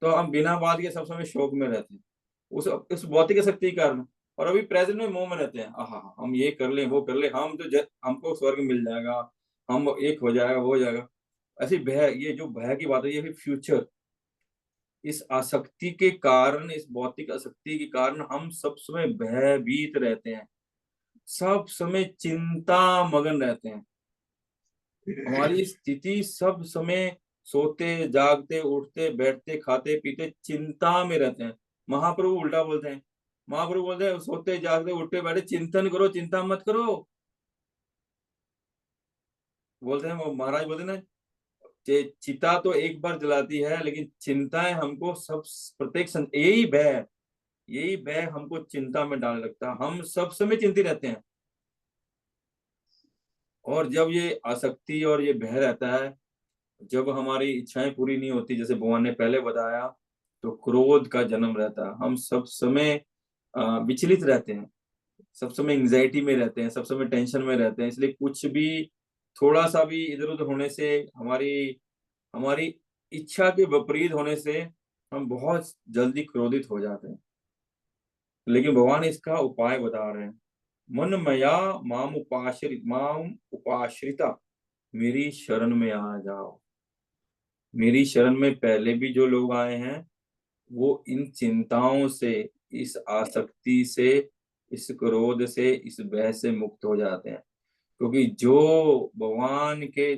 तो हम बिना बात के सब समय शौक में रहते हैं, उस भौतिक शक्ति के कारण। और अभी प्रेजेंट में मोह में रहते हैं। आहा, हम ये कर ले, वो कर ले, हम तो हमको स्वर्ग मिल जाएगा, हम एक हो जाएगा, वो हो जाएगा। ऐसी भय, ये जो भय की बात है, ये फ्यूचर। इस आसक्ति के कारण, इस भौतिक आसक्ति के कारण हम सब समय भयभीत रहते हैं, सब समय चिंता मगन रहते हैं। हमारी स्थिति सब समय सोते जागते उठते बैठते खाते पीते चिंता में रहते हैं। महाप्रभु उल्टा बोलते हैं। महाप्रभु बोलते हैं सोते जागते उठते बैठे चिंतन करो, चिंता मत करो। बोलते हैं वो महाराज बोलते हैं ना, चिता तो एक बार जलाती है, लेकिन चिंताएं हमको सब प्रत्येक यही भय हमको चिंता में डालने लगता है। हम सब समय चिंतित रहते हैं। और जब ये आसक्ति और ये भय रहता है, जब हमारी इच्छाएं पूरी नहीं होती, जैसे भगवान ने पहले बताया, तो क्रोध का जन्म रहता है। हम सब समय विचलित रहते हैं, सब समय एंजाइटी में रहते हैं, सब समय टेंशन में रहते हैं। इसलिए कुछ भी, थोड़ा सा भी इधर उधर होने से, हमारी हमारी इच्छा के विपरीत होने से हम बहुत जल्दी क्रोधित हो जाते हैं। लेकिन भगवान इसका उपाय बता रहे हैं। मन मया माम उपाश्रिता, मेरी शरण में आ जाओ। मेरी शरण में पहले भी जो लोग आए हैं, वो इन चिंताओं से, इस आसक्ति से, इस क्रोध से, इस भय से मुक्त हो जाते हैं। क्योंकि जो भगवान के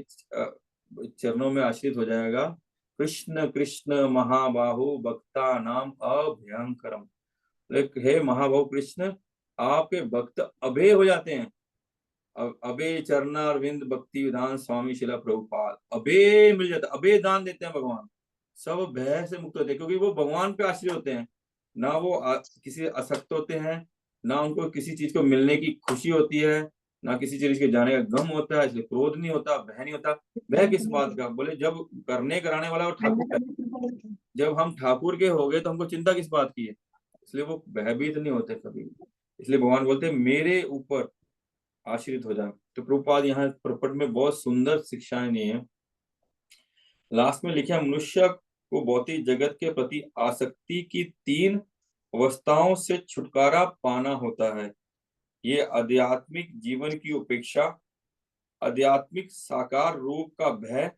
चरणों में आश्रित हो जाएगा, कृष्ण कृष्ण महाबाहु भक्ता नाम अभयंकरम। हे महाबाहु कृष्ण, आपके भक्त अभय हो जाते हैं। अभय चरणारविंद भक्ति विधान स्वामी शिला प्रभुपाद, अभय मिल जाता, अभय दान देते हैं भगवान। सब भय से मुक्त होते हैं, क्योंकि वो भगवान पे आश्रित होते हैं। ना वो किसी आसक्त होते हैं, ना उनको किसी चीज को मिलने की खुशी होती है, ना किसी चीज के जाने का गम होता है। इसलिए क्रोध नहीं होता, भय नहीं होता। भय किस बात का? बोले जब करने कराने वाला वो ठाकुर है। जब हम ठाकुर के हो गए तो हमको चिंता किस बात की है? इसलिए वो भयभीत नहीं होते कभी। इसलिए भगवान बोलते हैं मेरे ऊपर आश्रित हो जाए। तो प्रभुपाद यहाँ प्रपट में बहुत सुंदर शिक्षाएं दी है। लास्ट में लिखा, मनुष्य को भौतिक जगत के प्रति आसक्ति की 3 अवस्थाओं से छुटकारा पाना होता है। ये आध्यात्मिक जीवन की उपेक्षा, आध्यात्मिक साकार रूप का भय,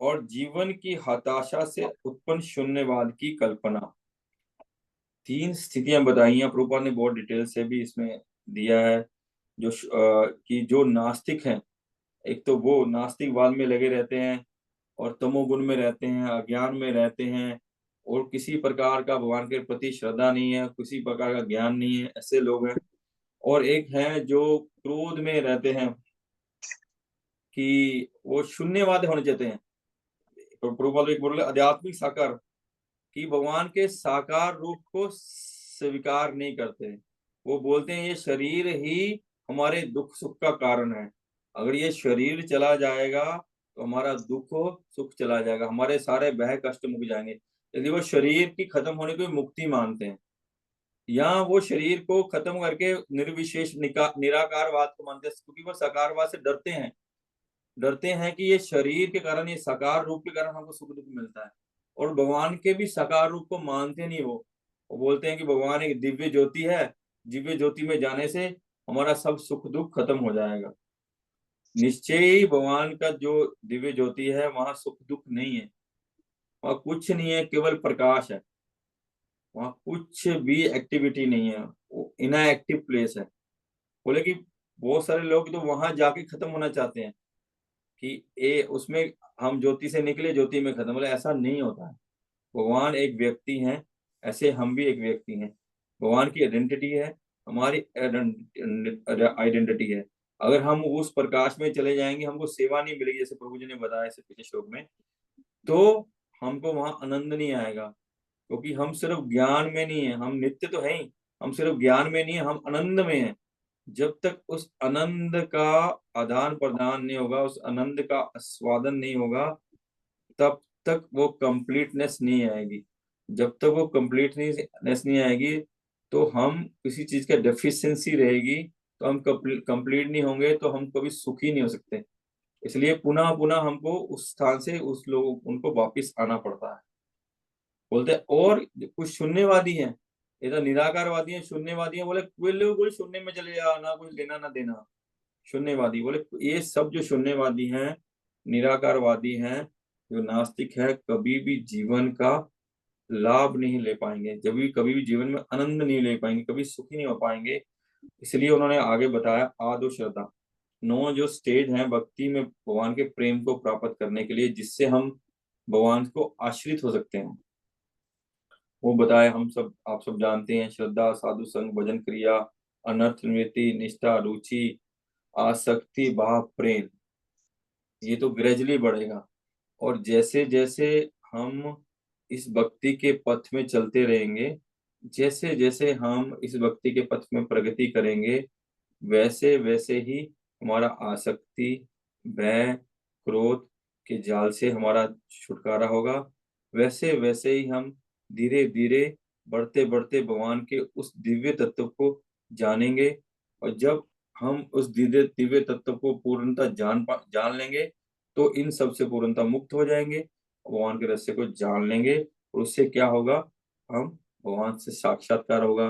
और जीवन की हताशा से उत्पन्न शून्यवाद की कल्पना। 3 स्थितियां बताई हैं प्रभुपाद ने, बहुत डिटेल से भी इसमें दिया है। कि जो नास्तिक हैं, एक तो वो नास्तिकवाद में लगे रहते हैं और तमोगुण में रहते हैं, अज्ञान में रहते हैं, और किसी प्रकार का भगवान के प्रति श्रद्धा नहीं है, किसी प्रकार का ज्ञान नहीं है, ऐसे लोग हैं। और एक है जो क्रोध में रहते हैं, कि वो शून्यवादी होने चाहते हैं। तो प्रभुपाद एक बोल रहे आध्यात्मिक साकार, कि भगवान के साकार रूप को स्वीकार नहीं करते। वो बोलते हैं ये शरीर ही हमारे दुख सुख का कारण है। अगर ये शरीर चला जाएगा तो हमारा दुख सुख चला जाएगा, हमारे सारे भय कष्ट मुक जाएंगे। यदि वो शरीर की खत्म होने को मुक्ति मानते हैं, या वो शरीर को खत्म करके निर्विशेष निराकारवाद को मानते हैं, क्योंकि वो साकारवाद से डरते हैं कि ये शरीर के कारण, ये साकार रूप के कारण हमको सुख दुख मिलता है। और भगवान के भी साकार रूप को मानते नहीं वो बोलते हैं कि भगवान एक दिव्य ज्योति है, दिव्य ज्योति में जाने से हमारा सब सुख दुख खत्म हो जाएगा। निश्चय ही भगवान का जो दिव्य ज्योति है, वहां सुख दुख नहीं है, वहां कुछ नहीं है, केवल प्रकाश है। वहां कुछ भी एक्टिविटी नहीं है, वो इनएक्टिव प्लेस है। बोले कि बहुत सारे लोग तो वहां जाके खत्म होना चाहते हैं, कि उसमें हम ज्योति से निकले, ज्योति में खत्म। बोले ऐसा नहीं होता है। भगवान एक व्यक्ति है, ऐसे हम भी एक व्यक्ति हैं। भगवान की आइडेंटिटी है, हमारी आइडेंटिटी है। अगर हम उस प्रकाश में चले जाएंगे, हमको सेवा नहीं मिलेगी, जैसे प्रभु जी ने बताया इस पिछले श्लोक में, तो हमको वहां आनंद नहीं आएगा। क्योंकि हम सिर्फ ज्ञान में नहीं है, हम नित्य तो है ही, हम सिर्फ ज्ञान में नहीं है, हम आनंद में हैं। जब तक उस आनंद का आदान प्रदान नहीं होगा, उस आनंद का आस्वादन नहीं होगा, तब तक वो कंप्लीटनेस नहीं आएगी। जब तक वो कंप्लीटनेस नहीं आएगी, तो हम किसी चीज का डेफिशिएंसी रहेगी, तो हम कंप्लीट नहीं होंगे, तो हम कभी सुखी नहीं हो सकते। इसलिए पुनः पुनः हमको उस स्थान से उस लोग उनको वापिस आना पड़ता है। बोलते हैं और कुछ शून्यवादी हैं, ये तो निराकारवादी हैं, शून्यवादी हैं, बोले कोई लोग बोले शून्य में चले जा, ना कुछ लेना ना देना। शून्यवादी बोले ये सब जो शून्यवादी हैं, निराकारवादी हैं, जो नास्तिक है, कभी भी जीवन का लाभ नहीं ले पाएंगे, जब भी कभी भी जीवन में आनंद नहीं ले पाएंगे, कभी सुखी नहीं हो पाएंगे। इसलिए उन्होंने आगे बताया आदो श्रद्धा, 9 जो स्टेज हैं भक्ति में भगवान के प्रेम को प्राप्त करने के लिए, जिससे हम भगवान को आश्रित हो सकते हैं। वो बताए हम सब, आप सब जानते हैं, श्रद्धा, साधु संग, भजन क्रिया, अनर्थ निवृत्ति, निष्ठा, रुचि, आसक्ति, भाव, प्रेम। ये तो ग्रेजुअली बढ़ेगा। और जैसे जैसे हम इस भक्ति के पथ में चलते रहेंगे, जैसे जैसे हम इस भक्ति के पथ में प्रगति करेंगे, वैसे वैसे ही हमारा आसक्ति, भय, क्रोध के जाल से हमारा छुटकारा होगा। वैसे वैसे ही हम धीरे धीरे बढ़ते बढ़ते भगवान के उस दिव्य तत्व को जानेंगे। और जब हम उस दिव्य दिव्य तत्व को पूर्णतः जान लेंगे, तो इन सब से पूर्णतः मुक्त हो जाएंगे, भगवान के रहस्य को जान लेंगे। और उससे क्या होगा, हम भगवान से साक्षात्कार होगा,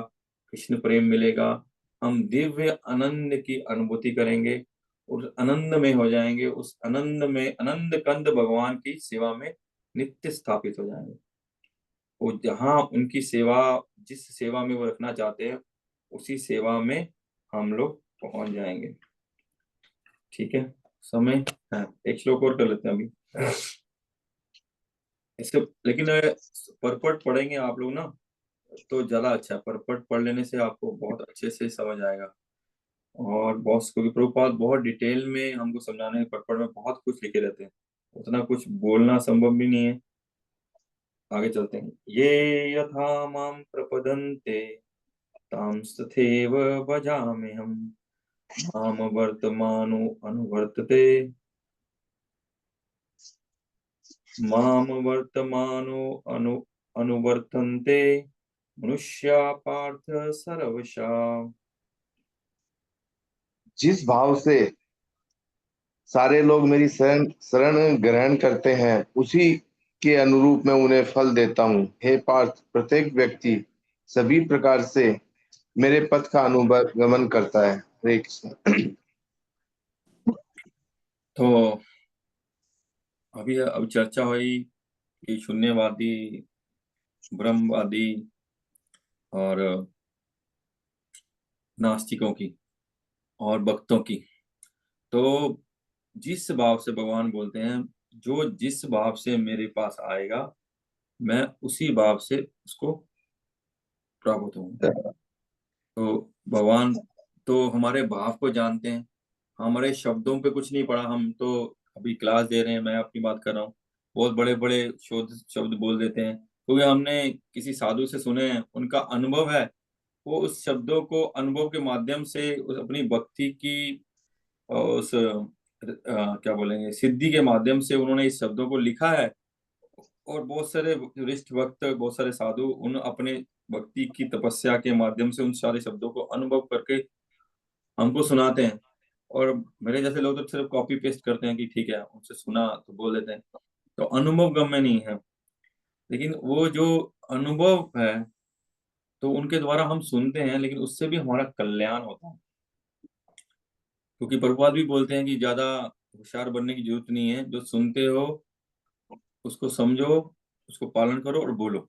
कृष्ण प्रेम मिलेगा, हम दिव्य आनंद की अनुभूति करेंगे और आनंद में हो जाएंगे। उस आनंद में आनंद कंद भगवान की सेवा में नित्य स्थापित हो जाएंगे। वो जहाँ उनकी सेवा, जिस सेवा में वो रखना चाहते हैं, उसी सेवा में हम लोग पहुंच जाएंगे। ठीक है, समय है, एक श्लोक और कर लेते हैं अभी इसके। लेकिन परपट पढ़ेंगे आप लोग ना, तो ज्यादा अच्छा है। परपट पढ़ लेने से आपको बहुत अच्छे से समझ आएगा। और बॉस को भी प्रभुपाद बहुत डिटेल में हमको समझाने, परपट में बहुत कुछ लिखे रहते हैं, उतना कुछ बोलना संभव भी नहीं है। आगे चलते हैं। ये यथा माम प्रपदन्ते तांस्तथैव भजाम्यहम्, माम वर्तमानो अनुवर्तते, माम वर्तमानो अनुवर्तन्ते मनुष्या पार्थ सर्वशा। जिस भाव से सारे लोग मेरी शरण शरण ग्रहण करते हैं, उसी के अनुरूप मैं उन्हें फल देता हूँ। हे पार्थ, प्रत्येक व्यक्ति सभी प्रकार से मेरे पथ का अनुगमन करता है। हरे कृष्ण। तो अब चर्चा हुई कि शून्यवादी, ब्रह्मवादी और नास्तिकों की और भक्तों की। तो जिस भाव से भगवान बोलते हैं, जो जिस भाव से मेरे पास आएगा, मैं उसी भाव से उसको प्राप्त होऊंगा। तो भगवान तो हमारे भाव को जानते हैं, हमारे शब्दों पे कुछ नहीं पड़ा। हम तो अभी क्लास दे रहे हैं, मैं अपनी बात कर रहा हूँ, बहुत बड़े बड़े शोध शब्द बोल देते हैं, क्योंकि हमने किसी साधु से सुने हैं, उनका अनुभव है। वो उस शब्दों को अनुभव के माध्यम से उस अपनी भक्ति की उस क्या बोलेंगे, सिद्धि के माध्यम से उन्होंने इस शब्दों को लिखा है। और बहुत सारे वरिष्ठ भक्त, बहुत सारे साधु उन अपने भक्ति की तपस्या के माध्यम से उन सारे शब्दों को अनुभव करके हमको सुनाते हैं। और मेरे जैसे लोग तो सिर्फ कॉपी पेस्ट करते हैं कि ठीक है उनसे सुना तो बोल देते हैं, तो अनुभव गम्य नहीं है। लेकिन वो जो अनुभव है, तो उनके द्वारा हम सुनते हैं, लेकिन उससे भी हमारा कल्याण होता है। क्योंकि प्रभुपाद भी बोलते हैं कि ज्यादा होशियार बनने की जरूरत नहीं है, जो सुनते हो उसको समझो, उसको पालन करो और बोलो।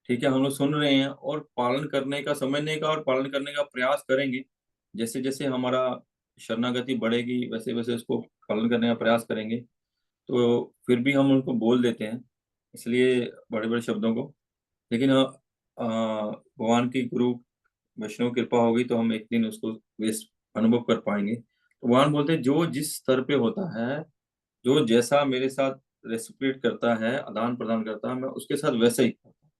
ठीक है, हम लोग सुन रहे हैं और पालन करने का, समझने का और पालन करने का प्रयास करेंगे। जैसे जैसे हमारा शरणागति बढ़ेगी, वैसे वैसे उसको पालन करने का प्रयास करेंगे। तो फिर भी हम उनको बोल देते हैं, इसलिए बड़े बड़े शब्दों को। लेकिन भगवान की गुरु वैष्णव कृपा होगी तो हम एक दिन उसको अनुभव कर पाएंगे। तो भगवान बोलते हैं जो जिस स्तर पे होता है, जो जैसा मेरे साथ रेसिप्रोकेट करता है, आदान प्रदान करता है, मैं उसके साथ वैसा ही करता हूँ।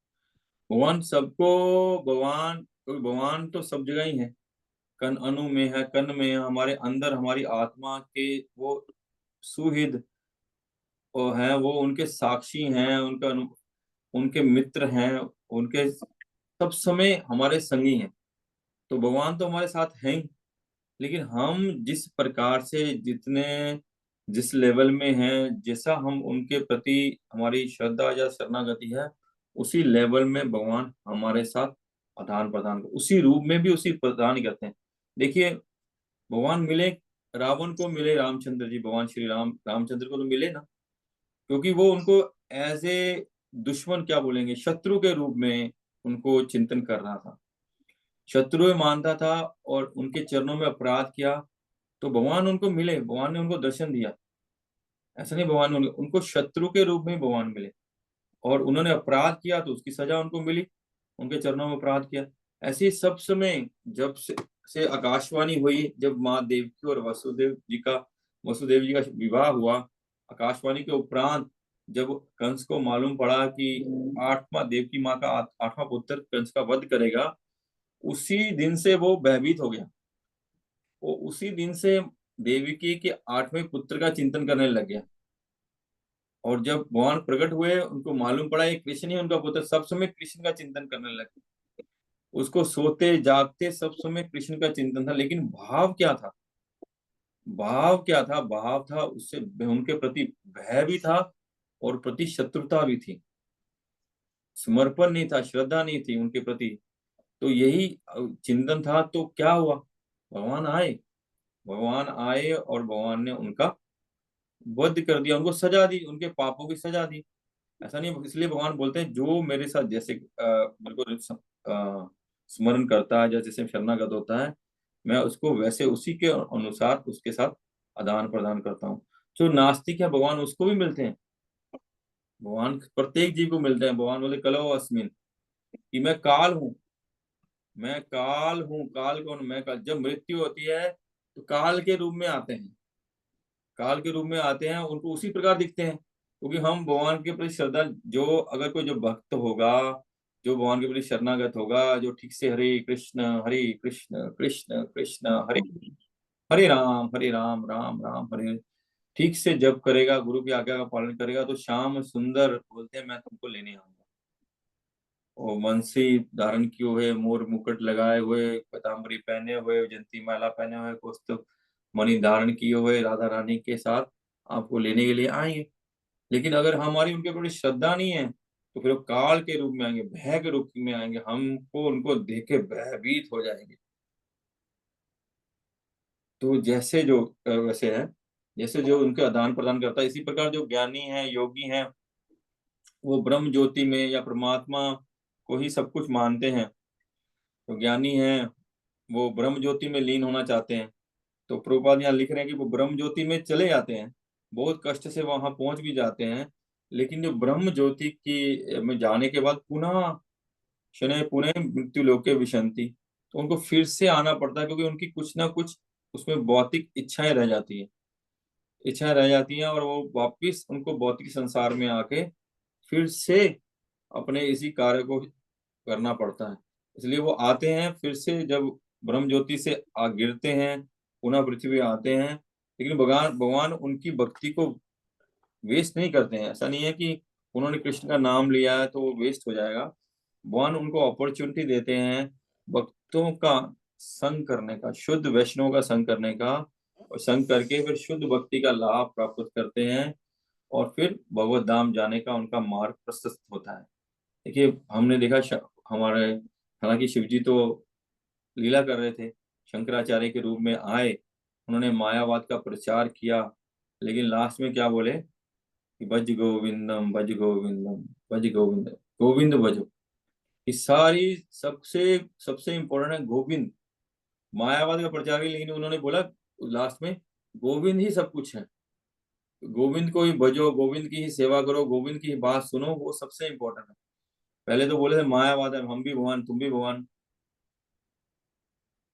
भगवान सबको, भगवान क्योंकि भगवान तो सब जगह ही है, कण अणु में है, कण में है, हमारे अंदर, हमारी आत्मा के वो सुहृद वो है, वो उनके साक्षी हैं, उनके मित्र हैं, उनके सब समय हमारे संगी हैं। तो भगवान तो हमारे साथ हैं ही, लेकिन हम जिस प्रकार से, जितने जिस लेवल में हैं, जैसा हम उनके प्रति हमारी श्रद्धा या शरणागति है, उसी लेवल में भगवान हमारे साथ आदान प्रदान, उसी रूप में भी उसी प्रदान करते हैं। देखिए, भगवान मिले, रावण को मिले रामचंद्र जी, भगवान श्री रामचंद्र को तो मिले ना, क्योंकि वो उनको एज ए दुश्मन, क्या बोलेंगे, शत्रु के रूप में उनको चिंतन कर रहा था, शत्रु मानता था, और उनके चरणों में अपराध किया। तो भगवान उनको मिले, भगवान ने उनको दर्शन दिया। ऐसा नहीं, भगवान ने उनको शत्रु के रूप में ही भगवान मिले, और उन्होंने अपराध किया तो उसकी सजा उनको मिली, उनके चरणों में अपराध किया। ऐसे ही सब समय जब से आकाशवाणी हुई, जब माँ देवकी और वसुदेव जी का विवाह हुआ, आकाशवाणी के उपरांत जब कंस को मालूम पड़ा कि आठवां, देवकी माँ का आठवां पुत्र कंस का वध करेगा, उसी दिन से वो भयभीत हो गया। वो उसी दिन से देवकी के आठवें पुत्र का चिंतन करने लग गया। और जब भगवान प्रकट हुए, उनको मालूम पड़ा ये कृष्ण ही उनका पुत्र, सब समय कृष्ण का चिंतन करने लगे। उसको सोते जागते सब समय कृष्ण का चिंतन था। लेकिन भाव क्या था? भाव था उससे उनके प्रति भय भी था, और प्रति शत्रुता भी थी। समर्पण नहीं था, श्रद्धा नहीं थी उनके प्रति। तो यही चिंतन था। तो क्या हुआ? भगवान आए और भगवान ने उनका वध कर दिया, उनको सजा दी, उनके पापों की सजा दी। ऐसा नहीं, इसलिए भगवान बोलते हैं जो मेरे साथ जैसे बिल्कुल स्मरण करता है, जैसे शरणागत होता है, मैं उसको वैसे उसी के अनुसार उसके साथ आदान प्रदान करता हूँ। जो नास्तिक है, भगवान उसको भी मिलते हैं, भगवान प्रत्येक जीव को मिलते हैं। भगवान बोले कलो अस्मिन, कि मैं काल हूँ, मैं काल हूँ। काल कौन? मैं काल। जब मृत्यु होती है तो काल के रूप में आते हैं, काल के रूप में आते हैं, उनको उसी प्रकार दिखते हैं। क्योंकि हम भगवान के प्रति श्रद्धा, जो अगर कोई जो भक्त होगा, जो भगवान के प्रति शरणागत होगा, जो ठीक से हरे कृष्ण कृष्ण कृष्ण हरे हरे राम राम राम हरे, ठीक से जप करेगा, गुरु की आज्ञा का पालन करेगा, तो श्याम सुंदर बोलते हैं मैं तुमको लेने आऊंगा। और वंशी धारण किए हुए, मोर मुकुट लगाए हुए, पीताम्बरी पहने हुए, जयंती माला पहने हुए, कौस्तुभ मणि धारण किए हुए राधा रानी के साथ आपको लेने के लिए आएंगे। लेकिन अगर हमारी उनके प्रति श्रद्धा नहीं है, तो फिर वो काल के रूप में आएंगे, भय के रूप में आएंगे, हमको उनको देख के भयभीत हो जाएंगे। तो जैसे जो वैसे है, जैसे जो उनके आदान प्रदान करता है, इसी प्रकार जो ज्ञानी है, योगी है, वो ब्रह्म ज्योति में या परमात्मा को ही सब कुछ मानते हैं। तो ज्ञानी है, वो ब्रह्म ज्योति में लीन होना चाहते हैं। तो प्रभुपाद यहाँ लिख रहे हैं कि वो ब्रह्म ज्योति में चले जाते हैं, बहुत कष्ट से वहां पहुंच भी जाते हैं। लेकिन जो ब्रह्म ज्योति की में जाने के बाद पुनः शनैः पुनः मृत्यु लोके विशन्ति, तो उनको फिर से आना पड़ता है, क्योंकि उनकी कुछ ना कुछ उसमें भौतिक इच्छाएं रह जाती है, और वो वापिस उनको भौतिक संसार में आके फिर से अपने इसी कार्य को करना पड़ता है। इसलिए वो आते हैं फिर से, जब ब्रह्म ज्योति से आ गिरते हैं, पुनः पृथ्वी आते हैं। लेकिन भगवान भगवान उनकी भक्ति को वेस्ट नहीं करते हैं। ऐसा नहीं है कि उन्होंने कृष्ण का नाम लिया है तो वो वेस्ट हो जाएगा। भगवान उनको अपॉर्चुनिटी देते हैं भक्तों का संग करने का, शुद्ध वैष्णव का संग करने का, और संग करके फिर शुद्ध भक्ति का लाभ प्राप्त करते हैं, और फिर भगवत धाम जाने का उनका मार्ग प्रशस्त होता है। देखिए, हमने देखा हमारे, हालांकि शिव जी तो लीला कर रहे थे, शंकराचार्य के रूप में आए, उन्होंने मायावाद का प्रचार किया, लेकिन लास्ट में क्या बोले कि भज गोविंदम भज गोविंदम भज गोविंद, गोविंद भजो। इस सारी सबसे सबसे इम्पोर्टेंट है गोविंद। मायावाद का प्रचार किया, लेकिन उन्होंने बोला लास्ट में गोविंद ही सब कुछ है, गोविंद को ही भजो, गोविंद की ही सेवा करो, गोविंद की ही बात सुनो, वो सबसे इम्पोर्टेंट है। पहले तो बोले थे मायावाद है, हम भी भगवान तुम भी भगवान,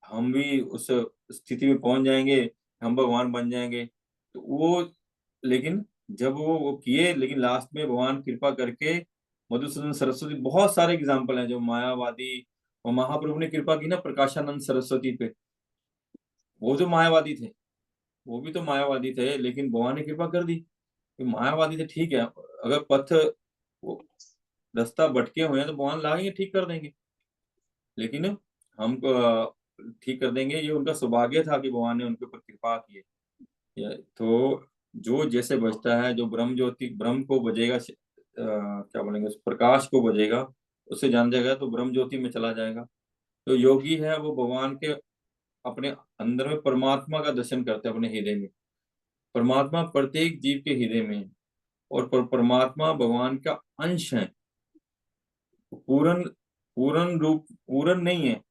हम भी उस स्थिति में पहुंच जाएंगे, हम भगवान बन जाएंगे। तो वो, लेकिन जब वो किए, लेकिन लास्ट में भगवान कृपा करके मधुसूदन सरस्वती, बहुत सारे एग्जाम्पल हैं जो मायावादी, और महाप्रभु ने कृपा की ना प्रकाशानंद सरस्वती पे, वो जो मायावादी थे, वो भी तो मायावादी थे, लेकिन भगवान ने कृपा कर दी। तो मायावादी थे, ठीक है, अगर पथ वो रास्ता भटके हुए हैं तो भगवान लाएंगे, ठीक कर देंगे, लेकिन हम ठीक कर देंगे, ये उनका सौभाग्य था कि भगवान ने उनके ऊपर कृपा की है। तो जो जैसे बजता है, जो ब्रह्म ज्योति ब्रह्म को बजेगा, क्या बोलेंगे, उस प्रकाश को बजेगा, उससे जान जाएगा तो ब्रह्म ज्योति में चला जाएगा। तो योगी है वो भगवान के अपने अंदर में परमात्मा का दर्शन करते हैं, अपने हृदय में। परमात्मा प्रत्येक जीव के हृदय में है, और परमात्मा भगवान का अंश है, पूर्ण पूर्ण रूप पूर्ण नहीं है,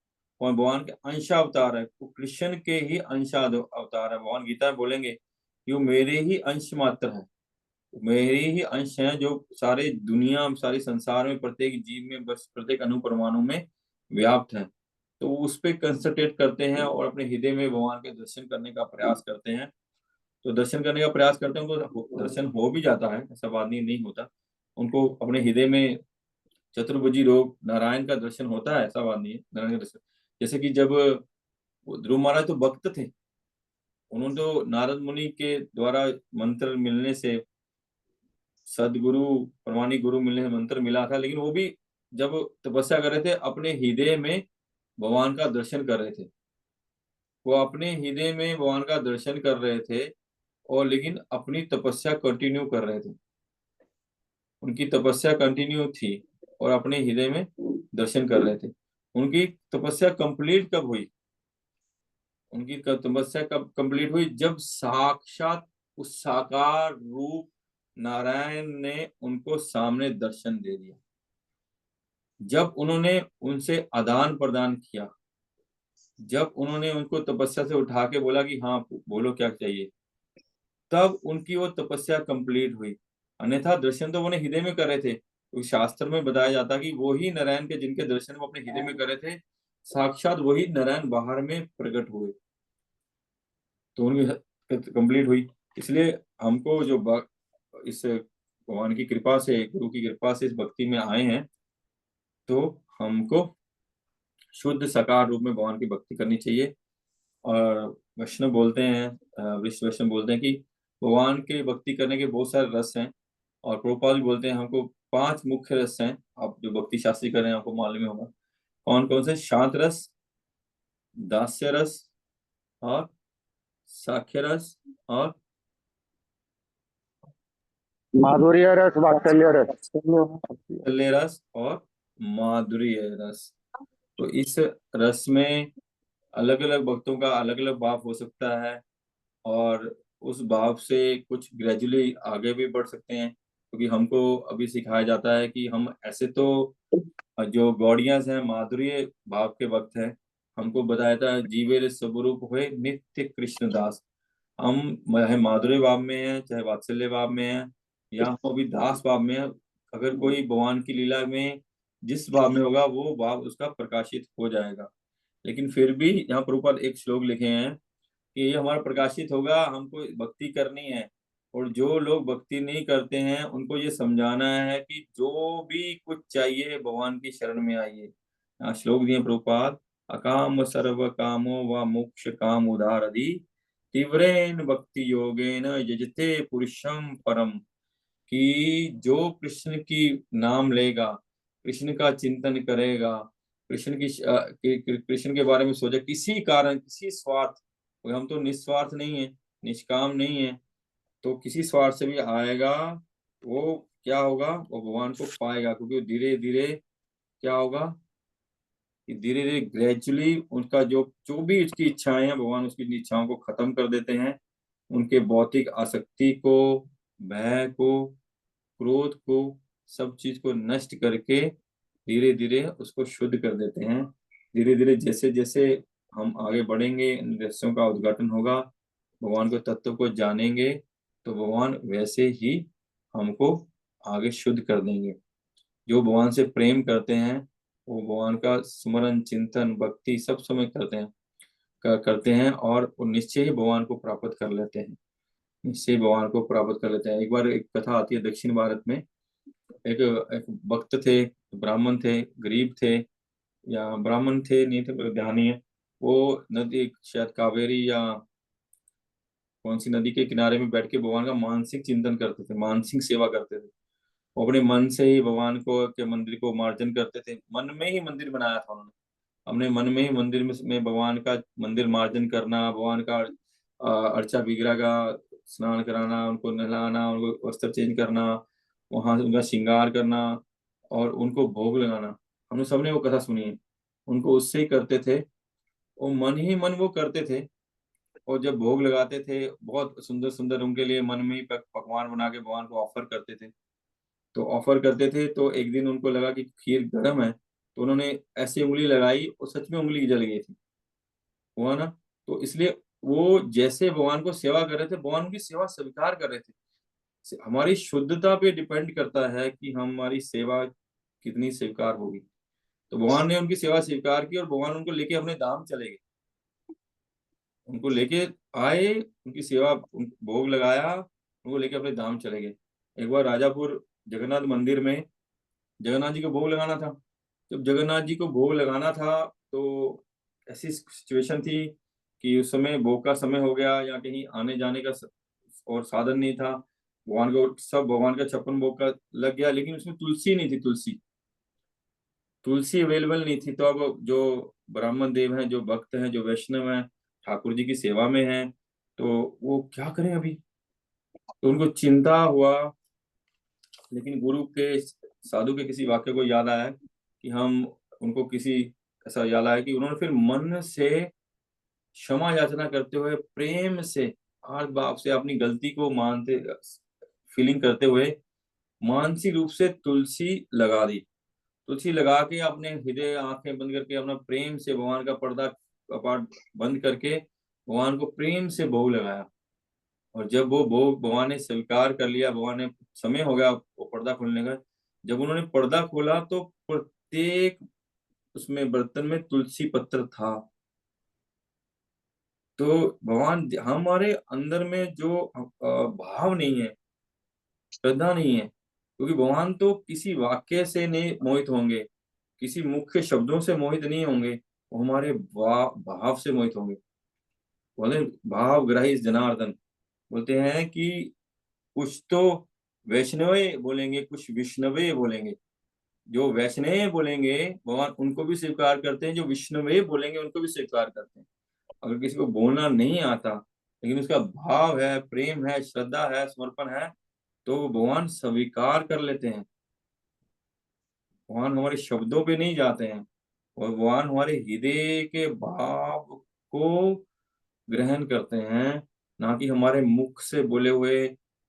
और भगवान के अंशावतार है, वो कृष्ण के ही अंशावतार है। भगवान गीता में बोलेंगे कि वो मेरे ही अंश मात्र है, मेरे ही अंश हैं, जो सारे दुनिया, सारे संसार में, प्रत्येक जीव में, बस प्रत्येक अणु परमाणु में व्याप्त है। तो उस पे कंसंट्रेट करते हैं और अपने हृदय में भगवान के दर्शन करने का प्रयास करते हैं। तो दर्शन करने का प्रयास करते हैं, उनको दर्शन हो भी जाता है, ऐसा बात नहीं होता। उनको अपने हृदय में चतुर्भुजी रोग नारायण का दर्शन होता है, ऐसा बात नहीं है, नारायण का दर्शन। जैसे कि जब वो ध्रुव महाराज तो भक्त थे, उन्होंने तो नारद मुनि के द्वारा मंत्र मिलने से, सदगुरु प्रमाणिक गुरु मिलने से मंत्र मिला था, लेकिन वो भी जब तपस्या कर रहे थे, अपने हृदय में भगवान का दर्शन कर रहे थे। वो अपने हृदय में भगवान का दर्शन कर रहे थे, और लेकिन अपनी तपस्या कंटिन्यू कर रहे थे, उनकी तपस्या कंटिन्यू थी, और अपने हृदय में दर्शन कर रहे थे। उनकी तपस्या कंप्लीट कब हुई? उनकी तपस्या कब कंप्लीट हुई? जब साक्षात उस साकार रूप नारायण ने उनको सामने दर्शन दे दिया, जब उन्होंने उनसे आदान प्रदान किया, जब उन्होंने उनको तपस्या से उठा के बोला कि हाँ बोलो क्या चाहिए, तब उनकी वो तपस्या कंप्लीट हुई। अन्यथा दर्शन तो उन्हें हृदय में कर रहे थे, तो शास्त्र में बताया जाता कि वो ही नारायण के जिनके दर्शन वो अपने हृदय में कर रहे थे, साक्षात वही नारायण बाहर में प्रकट हुए, तो उनकी कंप्लीट हुई। इसलिए हमको जो इस भगवान की कृपा से, गुरु की कृपा से इस भक्ति में आए हैं, तो हमको शुद्ध साकार रूप में भगवान की भक्ति करनी चाहिए। और वैष्णव बोलते हैं, विश्व वैष्णव बोलते हैं कि भगवान के भक्ति करने के बहुत सारे रस हैं, और प्रभुपाद भी बोलते हैं हमको 5 मुख्य रस हैं। आप जो भक्ति शास्त्री कर रहे हैं आपको मालूम ही होगा कौन कौन से। शांत रस, दास्य रस, और साख्य रस, और माधुर्य रस, वात्सल्य रस। वात्सल्य रस, और माधुर्य रस। तो इस रस में अलग अलग भक्तों का अलग अलग भाव हो सकता है, और उस भाव से कुछ ग्रेजुअली आगे भी बढ़ सकते हैं, क्योंकि हमको अभी सिखाया जाता है कि हम ऐसे तो जो गौड़ियास हैं माधुर्य भाव के भक्त हैं, हमको बताया था जीवे स्वरूप हुए नित्य कृष्ण दास। हम चाहे माधुर्य भाव में हैं, चाहे वात्सल्य भाव में हैं, या हम अभी दास भाव में हैं, अगर कोई भगवान की लीला में जिस भाव में होगा वो भाव उसका प्रकाशित हो जाएगा। लेकिन फिर भी यहाँ प्रभुपाद एक श्लोक लिखे हैं कि ये हमारा प्रकाशित होगा, हमको भक्ति करनी है। और जो लोग भक्ति नहीं करते हैं उनको ये समझाना है कि जो भी कुछ चाहिए भगवान की शरण में आइए। यहाँ श्लोक दिए प्रभुपाद, अकाम सर्व कामो व मोक्ष काम उदारधि तीव्रेन भक्ति योगेन यजते पुरुषम परम। कि जो कृष्ण की नाम लेगा, कृष्ण का चिंतन करेगा, कृष्ण के बारे में सोचे, किसी कारण किसी स्वार्थ, हम तो निस्वार्थ नहीं है, निष्काम नहीं है, तो किसी स्वार्थ से भी आएगा, वो क्या होगा, वो भगवान को पाएगा। क्योंकि धीरे धीरे क्या होगा कि धीरे धीरे ग्रेजुअली उनका जो जो भी उसकी इच्छाएं हैं, भगवान उसकी इच्छाओं को खत्म कर देते हैं, उनके भौतिक आसक्ति को, भय को, क्रोध को, सब चीज को नष्ट करके धीरे धीरे उसको शुद्ध कर देते हैं। धीरे धीरे जैसे जैसे हम आगे बढ़ेंगे, इन रहस्यों का उद्घाटन होगा, भगवान को तत्व को जानेंगे, तो भगवान वैसे ही हमको आगे शुद्ध कर देंगे। जो भगवान से प्रेम करते हैं वो भगवान का स्मरण चिंतन भक्ति सब समय करते हैं। करते हैं और वो निश्चय ही भगवान को प्राप्त कर लेते हैं, निश्चय भगवान को प्राप्त कर लेते हैं। एक बार एक कथा आती है दक्षिण भारत में, एक एक भक्त थे, ब्राह्मण थे, गरीब थे, या ब्राह्मण थे नहीं थे, पर ध्यान नहीं है। वो नदी शायद कावेरी या कौन सी नदी के किनारे में बैठ के भगवान का मानसिक चिंतन करते थे, मानसिक सेवा करते थे। वो अपने मन से ही भगवान को के मंदिर को मार्जन करते थे, मन में ही मंदिर बनाया था उन्होंने। हमने मन में ही मंदिर में भगवान का मंदिर मार्जन करना, भगवान का अर्चा विग्रह का स्नान कराना, उनको नहलाना, उनको वस्त्र चेंज करना, वहां उनका श्रृंगार करना और उनको भोग लगाना। हमने सबने वो कथा सुनी है। उनको उससे ही करते थे, वो मन ही मन वो करते थे। और जब भोग लगाते थे, बहुत सुंदर सुंदर उनके लिए मन में ही पकवान बना के भगवान को ऑफर करते थे। तो ऑफर करते थे, तो एक दिन उनको लगा कि खीर गर्म है, तो उन्होंने ऐसी उंगली लगाई और सच में उंगली जल गई थी, हुआ ना। तो इसलिए वो जैसे भगवान को सेवा कर रहे थे, भगवान उनकी सेवा स्वीकार कर रहे थे। हमारी शुद्धता पे डिपेंड करता है कि हमारी सेवा कितनी स्वीकार होगी। तो भगवान ने उनकी सेवा स्वीकार की और भगवान उनको लेके अपने धाम चले गए, उनको लेके आए, उनकी सेवा भोग लगाया, उनको लेके अपने धाम चले गए। एक बार राजापुर जगन्नाथ मंदिर में जगन्नाथ जी को भोग लगाना था। जब जगन्नाथ जी को भोग लगाना था, तो ऐसी सिचुएशन थी कि उस समय भोग का समय हो गया, या कहीं आने जाने का और साधन नहीं था। भगवान को सब भगवान का 56 भोग का लग गया, लेकिन उसमें तुलसी नहीं थी, तुलसी तुलसी अवेलेबल नहीं थी। तो अब जो ब्राह्मण देव हैं, जो भक्त हैं, जो वैष्णव हैं, ठाकुर जी की सेवा में हैं, तो वो क्या करें अभी। तो उनको चिंता हुआ, लेकिन गुरु के साधु के किसी वाक्य को याद आया कि हम उनको किसी ऐसा याद आया कि उन्होंने फिर मन से क्षमा याचना करते हुए, प्रेम से हाथ बाप से अपनी गलती को मानते, फीलिंग करते हुए मानसिक रूप से तुलसी लगा दी। तुलसी लगा के अपने हृदय आंखें बंद करके अपना प्रेम से भगवान का पर्दा कपाट बंद करके भगवान को प्रेम से भोग लगाया। और जब वो भोग भगवान ने स्वीकार कर लिया, भगवान ने समय हो गया वो पर्दा खोलने का, जब उन्होंने पर्दा खोला तो प्रत्येक उसमें बर्तन में तुलसी पत्र था। तो भगवान हमारे अंदर में जो भाव नहीं है, श्रद्धा नहीं है, क्योंकि भगवान तो किसी वाक्य से नहीं मोहित होंगे, किसी मुख्य शब्दों से मोहित नहीं होंगे, वो हमारे भाव से मोहित होंगे। बोले भाव ग्राही जनार्दन, बोलते हैं कि कुछ तो वैष्णवे बोलेंगे, कुछ विष्णवे बोलेंगे। जो वैष्णव बोलेंगे भगवान उनको भी स्वीकार करते हैं, जो विष्णवे बोलेंगे उनको भी स्वीकार करते हैं। अगर किसी को बोलना नहीं आता, लेकिन उसका भाव है, प्रेम है, श्रद्धा है, समर्पण है, तो वो भगवान स्वीकार कर लेते हैं। भगवान हमारे शब्दों पे नहीं जाते हैं, और भगवान हमारे हृदय के भाव को ग्रहण करते हैं, ना कि हमारे मुख से बोले हुए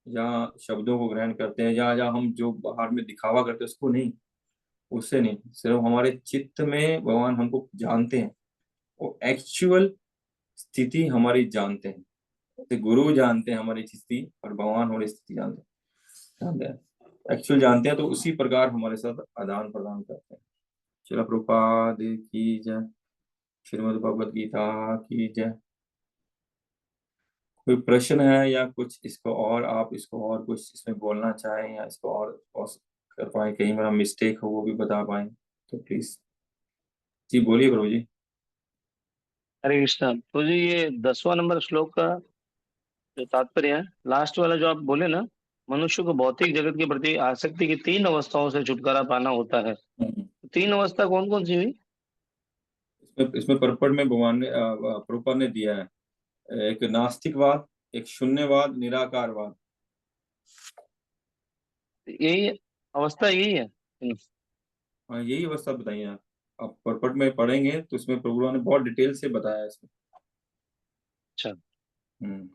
या शब्दों को ग्रहण करते हैं, या हम जो बाहर में दिखावा करते हैं उसको नहीं, उससे नहीं। सिर्फ हमारे चित्त में भगवान हमको जानते हैं, वो एक्चुअल स्थिति हमारी जानते हैं। तो गुरु जानते हैं हमारी स्थिति, और भगवान हमारी स्थिति जानते हैं, एक्चुअल जानते हैं। तो उसी प्रकार हमारे साथ आदान प्रदान करते हैं। श्रील प्रभुपाद की जय, श्रीमद् भगवद गीता की जय। कोई प्रश्न है या कुछ इसको, और आप इसको और कुछ इसमें बोलना चाहें, या इसको और कर पाए, कहीं मेरा मिस्टेक हो वो भी बता पाए तो प्लीज जी बोलिए प्रभु जी। हरे कृष्णा। तो जी ये 10वां नंबर श्लोक का जो तात्पर्य है, लास्ट वाला जो आप बोले ना, मनुष्य को भौतिक जगत के प्रति आसक्ति की 3 अवस्थाओं से छुटकारा पाना होता है। हम्म। 3 अवस्था कौन कौन सी हुई? इसमें परपट में भगवान ने प्रभुपाद ने दिया है, एक नास्तिकवाद, एक शून्यवाद, निराकारवाद। यही अवस्था यही है। हाँ यही अवस्था बताइए आप परपट में पढ़ेंगे तो इसमें प्रभुपाद ने बहुत डिटेल से बताया है इसमें। अच्छा। हम्म।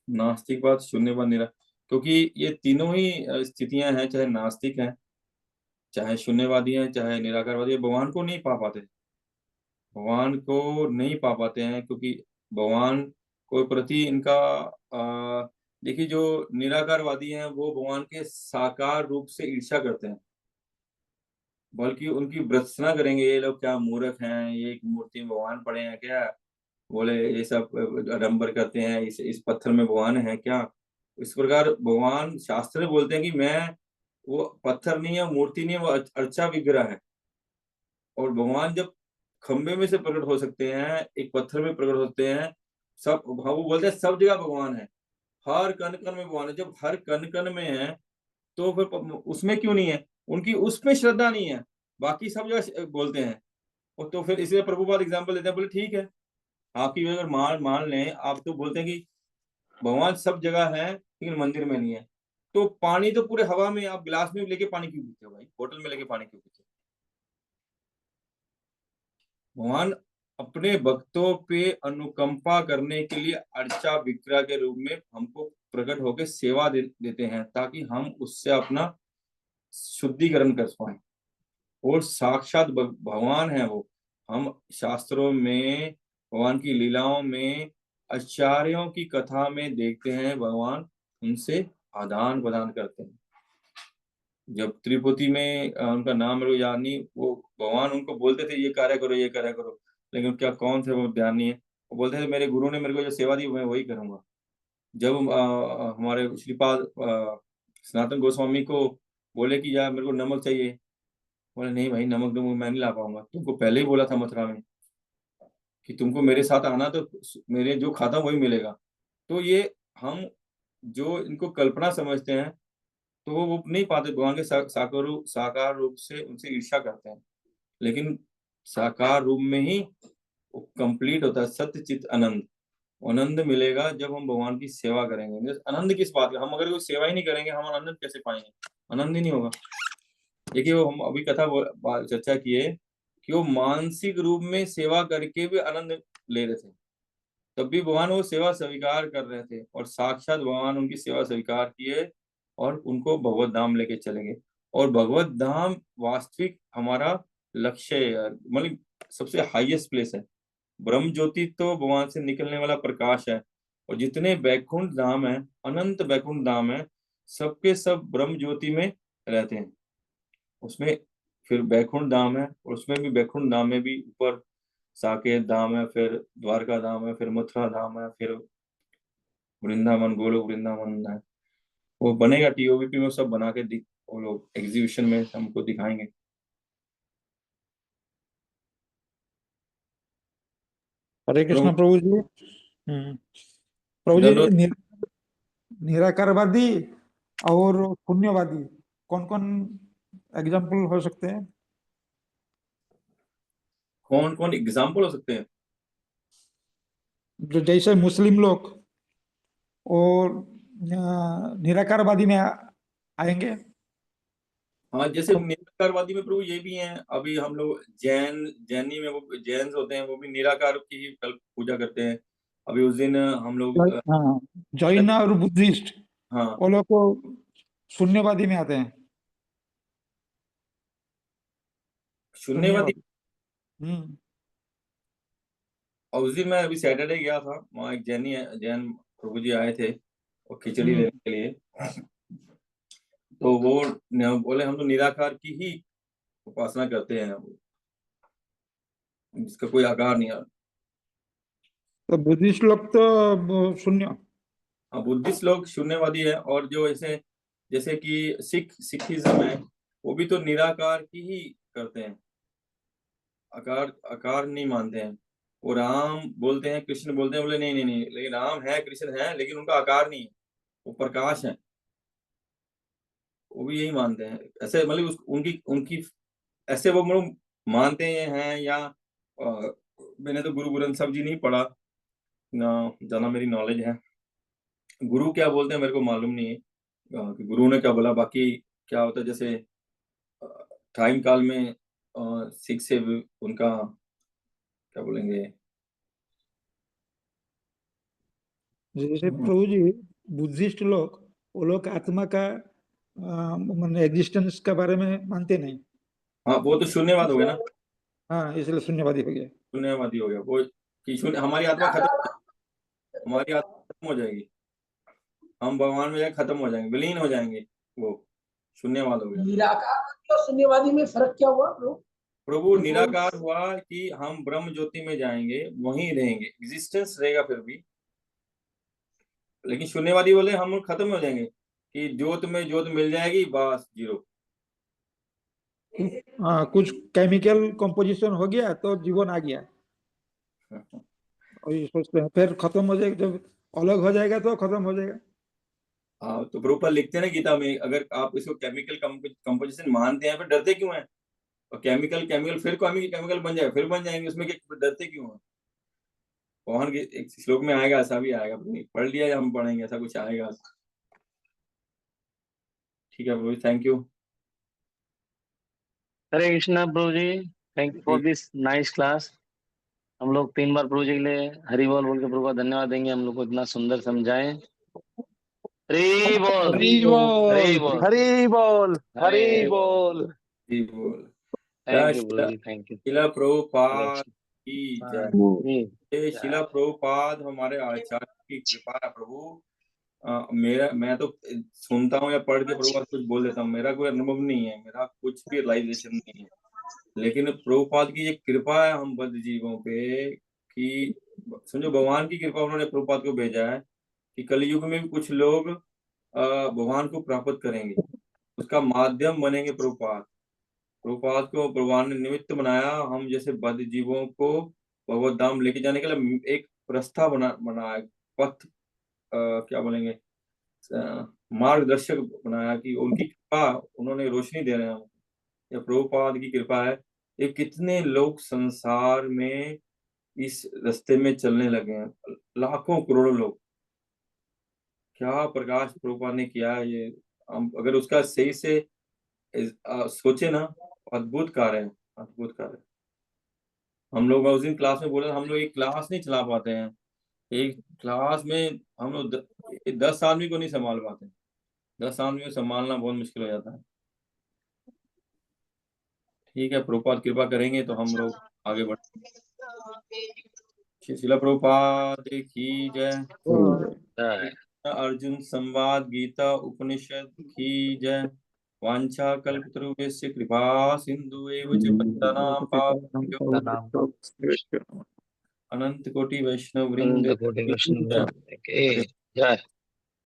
नास्तिकवाद, शून्यवाद, निरा, क्योंकि ये तीनों ही स्थितियां हैं, चाहे नास्तिक हैं, चाहे शून्यवादी हैं, चाहे निराकारवादी हैं, भगवान को नहीं पा पाते, भगवान को नहीं पा पाते हैं, क्योंकि भगवान को प्रति इनका देखिए जो निराकारवादी हैं वो भगवान के साकार रूप से ईर्ष्या करते हैं। बल्कि उनकी भर्त्सना करेंगे, ये लोग क्या मूर्ख हैं, ये एक मूर्ति में भगवान पड़े हैं क्या, बोले ये सब आडंबर करते हैं, इस पत्थर में भगवान है क्या। इस प्रकार भगवान शास्त्र बोलते हैं कि मैं वो पत्थर नहीं है, मूर्ति नहीं है, वो अर्चा विग्रह है। और भगवान जब खंबे में से प्रकट हो सकते हैं, एक पत्थर में प्रकट होते हैं, सब वो बोलते हैं सब जगह भगवान है, हर कण कण में भगवान है। जब हर कण कण में है तो फिर उसमें क्यों नहीं है, उनकी उसमें श्रद्धा नहीं है, बाकी सब जगह बोलते हैं। और तो फिर इसलिए प्रभुपाद एग्जाम्पल देते हैं, बोले ठीक है, आपकी अगर मान मान लें, आप तो बोलते हैं कि भगवान सब जगह है लेकिन मंदिर में नहीं है, तो पानी तो पूरे हवा में, आप गिलास में लेके पानी क्यों पीते हो भाई, बोतल में लेके पानी क्यों पीते हो। भगवान अपने भक्तों पे अनुकंपा करने के लिए अर्चा विग्रह के रूप में हमको प्रकट होकर सेवा देते हैं, ताकि हम उससे अपना शुद्धिकरण कर पाए। और साक्षात भगवान है वो। हम शास्त्रों में भगवान की लीलाओं में आचार्यों की कथा में देखते हैं, भगवान उनसे आदान प्रदान करते हैं। जब त्रिपुटी में उनका नाम मेरे को याद नहीं, वो भगवान उनको बोलते थे ये कार्य करो, ये कार्य करो, लेकिन क्या कौन थे वो ध्यान नहीं है। वो बोलते थे मेरे गुरु ने मेरे को जो सेवा दी मैं वही करूंगा। जब हमारे श्रीपाद सनातन गोस्वामी को बोले कि यार मेरे को नमक चाहिए, बोले नहीं भाई, नमक तो मैं नहीं ला पाऊंगा, तुमको पहले ही बोला था मथुरा में कि तुमको मेरे साथ आना तो मेरे जो खाता वही मिलेगा। तो ये हम जो इनको कल्पना समझते हैं, तो वो नहीं पाते भगवान के साकार रूप से उनसे ईर्ष्या करते हैं। लेकिन साकार रूप में ही वो कंप्लीट होता है सत्य चित आनंद। आनंद मिलेगा जब हम भगवान की सेवा करेंगे। आनंद किस बात का, हम अगर कोई सेवा ही नहीं करेंगे हम आनंद कैसे पाएंगे, आनंद ही नहीं होगा। देखिए वो हम अभी कथा चर्चा किए कि वो मानसिक रूप में सेवा करके भी आनंद ले रहे थे, तब भी भगवान वो सेवा स्वीकार कर रहे थे, और साक्षात भगवान उनकी सेवा स्वीकार किए और उनको भगवत धाम लेके चले गए। और भगवत धाम वास्तविक हमारा लक्ष्य है, मतलब सबसे हाईएस्ट प्लेस है। ब्रह्म ज्योति तो भगवान से निकलने वाला प्रकाश है, और जितने बैकुंठ धाम है, अनंत बैकुंठ धाम है, सबके सब ब्रह्म ज्योति में रहते हैं। उसमें फिर बैकुंठ धाम है, और उसमें भी बैकुंठ धाम में भी ऊपर साकेत धाम है, फिर द्वारका धाम है, फिर मथुरा धाम है, फिर वृंदावन गोलोक वृंदावन है। वो बनेगा टीओवीपी में, सब बना के वो लोग एग्जीबिशन में हमको दिखाएंगे। हरे प्रभु कृष्ण प्रभु जी। प्रभु जी, दंडोत। निराकारवादी और पुण्यवादी कौन कौन एग्जाम्पल हो सकते हैं? कौन कौन एग्जाम्पल हो सकते हैं? जो जैसे मुस्लिम लोग और निराकारवादी में आएंगे। हाँ, जैसे तो निराकारवादी में प्रभु ये भी हैं, अभी हम लोग जैनी में वो जैन होते हैं, वो भी निराकार की ही पूजा करते हैं। अभी उस दिन हम लोग हाँ, जैन और बुद्धिस्ट हाँ, वो लोग को शून्यवादी में आते हैं। शून्यवादी। शून्यवादी। हम्म। और उस दिन मैं अभी सैटरडे गया था, वहाँ एक जैन प्रभु जी आए थे और खिचड़ी हम्म। लेने के लिए। तो वो बोले हम तो निराकार की ही उपासना करते हैं, जिसका कोई आकार नहीं है। तो बुद्धिस्ट लोग तो शून्य। हाँ, बुद्धिस्ट लोग शून्यवादी है। और जो ऐसे जैसे कि सिखिज्म है, वो भी तो निराकार की ही करते हैं, आकार आकार नहीं मानते हैं। वो राम बोलते हैं, कृष्ण बोलते हैं, बोले नहीं नहीं नहीं, लेकिन राम है कृष्ण है लेकिन उनका आकार नहीं है, वो प्रकाश है। वो भी यही मानते हैं ऐसे, मतलब उनकी उनकी ऐसे वो लोग मानते हैं। या मैंने तो गुरु ग्रंथ साहब जी नहीं पढ़ा ना, ज्यादा मेरी नॉलेज है। गुरु क्या बोलते हैं मेरे को मालूम नहीं है कि गुरु ने क्या बोला। बाकी क्या होता है, जैसे टाइम काल में सिख से उनका क्या बोलेंगे। जैसे प्रभु जी, बुद्धिस्ट लोग वो लोग आत्मा का मतलब एग्जिस्टेंस के बारे में मानते नहीं। हाँ, वो तो शून्यवाद हो गया ना, हाँ, इसलिए शून्यवादी हो गया। शून्यवादी हो गया वो, कि शून्य हमारी आत्मा खत्म, हमारी आत्मा खत्म हो जाएगी, हम भगवान में जाके खत्म हो जाएंगे, विलीन हो जाएंगे, वो शून्यवाद हो गया। और शून्यवादी में फर्क क्या हुआ प्रभु? प्रभु निराकार हुआ कि हम ब्रह्म ज्योति में जाएंगे, वहीं रहेंगे, एग्जिस्टेंस रहेगा फिर भी, लेकिन शून्यवादी बोले हम खत्म हो जाएंगे कि ज्योत में ज्योत मिल जाएगी, बस जीरो। हाँ, कुछ केमिकल कंपोजिशन हो गया तो जीवन आ गया, और ये सोचते हैं फिर खत्म हो जाएगा, जब अलग हो जाएगा तो खत्म हो जाएगा। हाँ, तो प्रभुपाद लिखते हैं ना गीता में, अगर आप इसको केमिकल कंपोजिशन मानते हैं फिर डरते क्यों हैं? और केमिकल फिर केमिकल बन जाएगा, फिर बन जाएंगे, उसमें क्या डरते क्यों हैं? पौन के एक श्लोक में आएगा, ऐसा भी आएगा, पढ़ लिया या हम पढ़ेंगे, ऐसा कुछ आएगा। ठीक है प्रभु, थैंक यू। हरे कृष्णा प्रभु जी, thank you for this nice class. हम लोग 3 बार प्रभु जी के लिए हरि बोल के प्रभु का धन्यवाद देंगे, हम लोग को इतना सुंदर समझाएं। हरि बोल, हरि बोल, हरि बोल, हरि बोल, हरि हरि बोल। जी बोल। थैंक यू प्रभु जी, थैंक यू। शिला प्रभुपाद की जय। जी, ये शिला प्रभुपाद हमारे आचार्य की कृपा है प्रभु। मैं तो सुनता हूँ या पढ़ के प्रभुपाद कुछ बोल देता हूँ, मेरा कोई अनुभव नहीं है, मेरा कुछ भी रियलाइजेशन नहीं है, लेकिन प्रभुपाद की ये कृपा है हम बद्ध जीवों पे कि समझो भगवान की कृपा, उन्होंने प्रभुपाद को भेजा है कि कलयुग में भी कुछ लोग भगवान को प्राप्त करेंगे, उसका माध्यम बनेंगे प्रभुपाद। प्रभुपाद को भगवान ने निमित्त बनाया, हम जैसे बद्ध जीवों को भगवत धाम लेके जाने के लिए एक रास्ता बनाया, पथ क्या बोलेंगे, मार्गदर्शक बनाया कि उनकी कृपा, उन्होंने रोशनी दे रहे हैं हम। ये प्रभुपाद की कृपा है। ये कितने लोग संसार में इस रास्ते में चलने लगे हैं, लाखों करोड़ों लोग। क्या प्रकाश प्रभुपाद ने किया है, ये हम अगर उसका सही से सोचे ना, अद्भुत कार्य है, अद्भुत कार्य। हम लोग उस दिन क्लास में बोले, हम लोग एक क्लास नहीं चला पाते हैं, एक क्लास में हम लोग 10 आदमी को नहीं संभाल पाते, 10 आदमी को संभालना बहुत मुश्किल हो जाता है। ठीक है, प्रभुपाद कृपा करेंगे तो हम लोग आगे बढ़ेंगे। शिला प्रभुपाद की जय। जय। अर्जुन संवाद गीता उपनिषद की जय। वांछा कल्पतरुभ्यश्च कृपा सिंधु एव च पतितानां पावनेभ्यो अनंत कोटि वैष्णव वृंद कोटि कृष्ण, जय।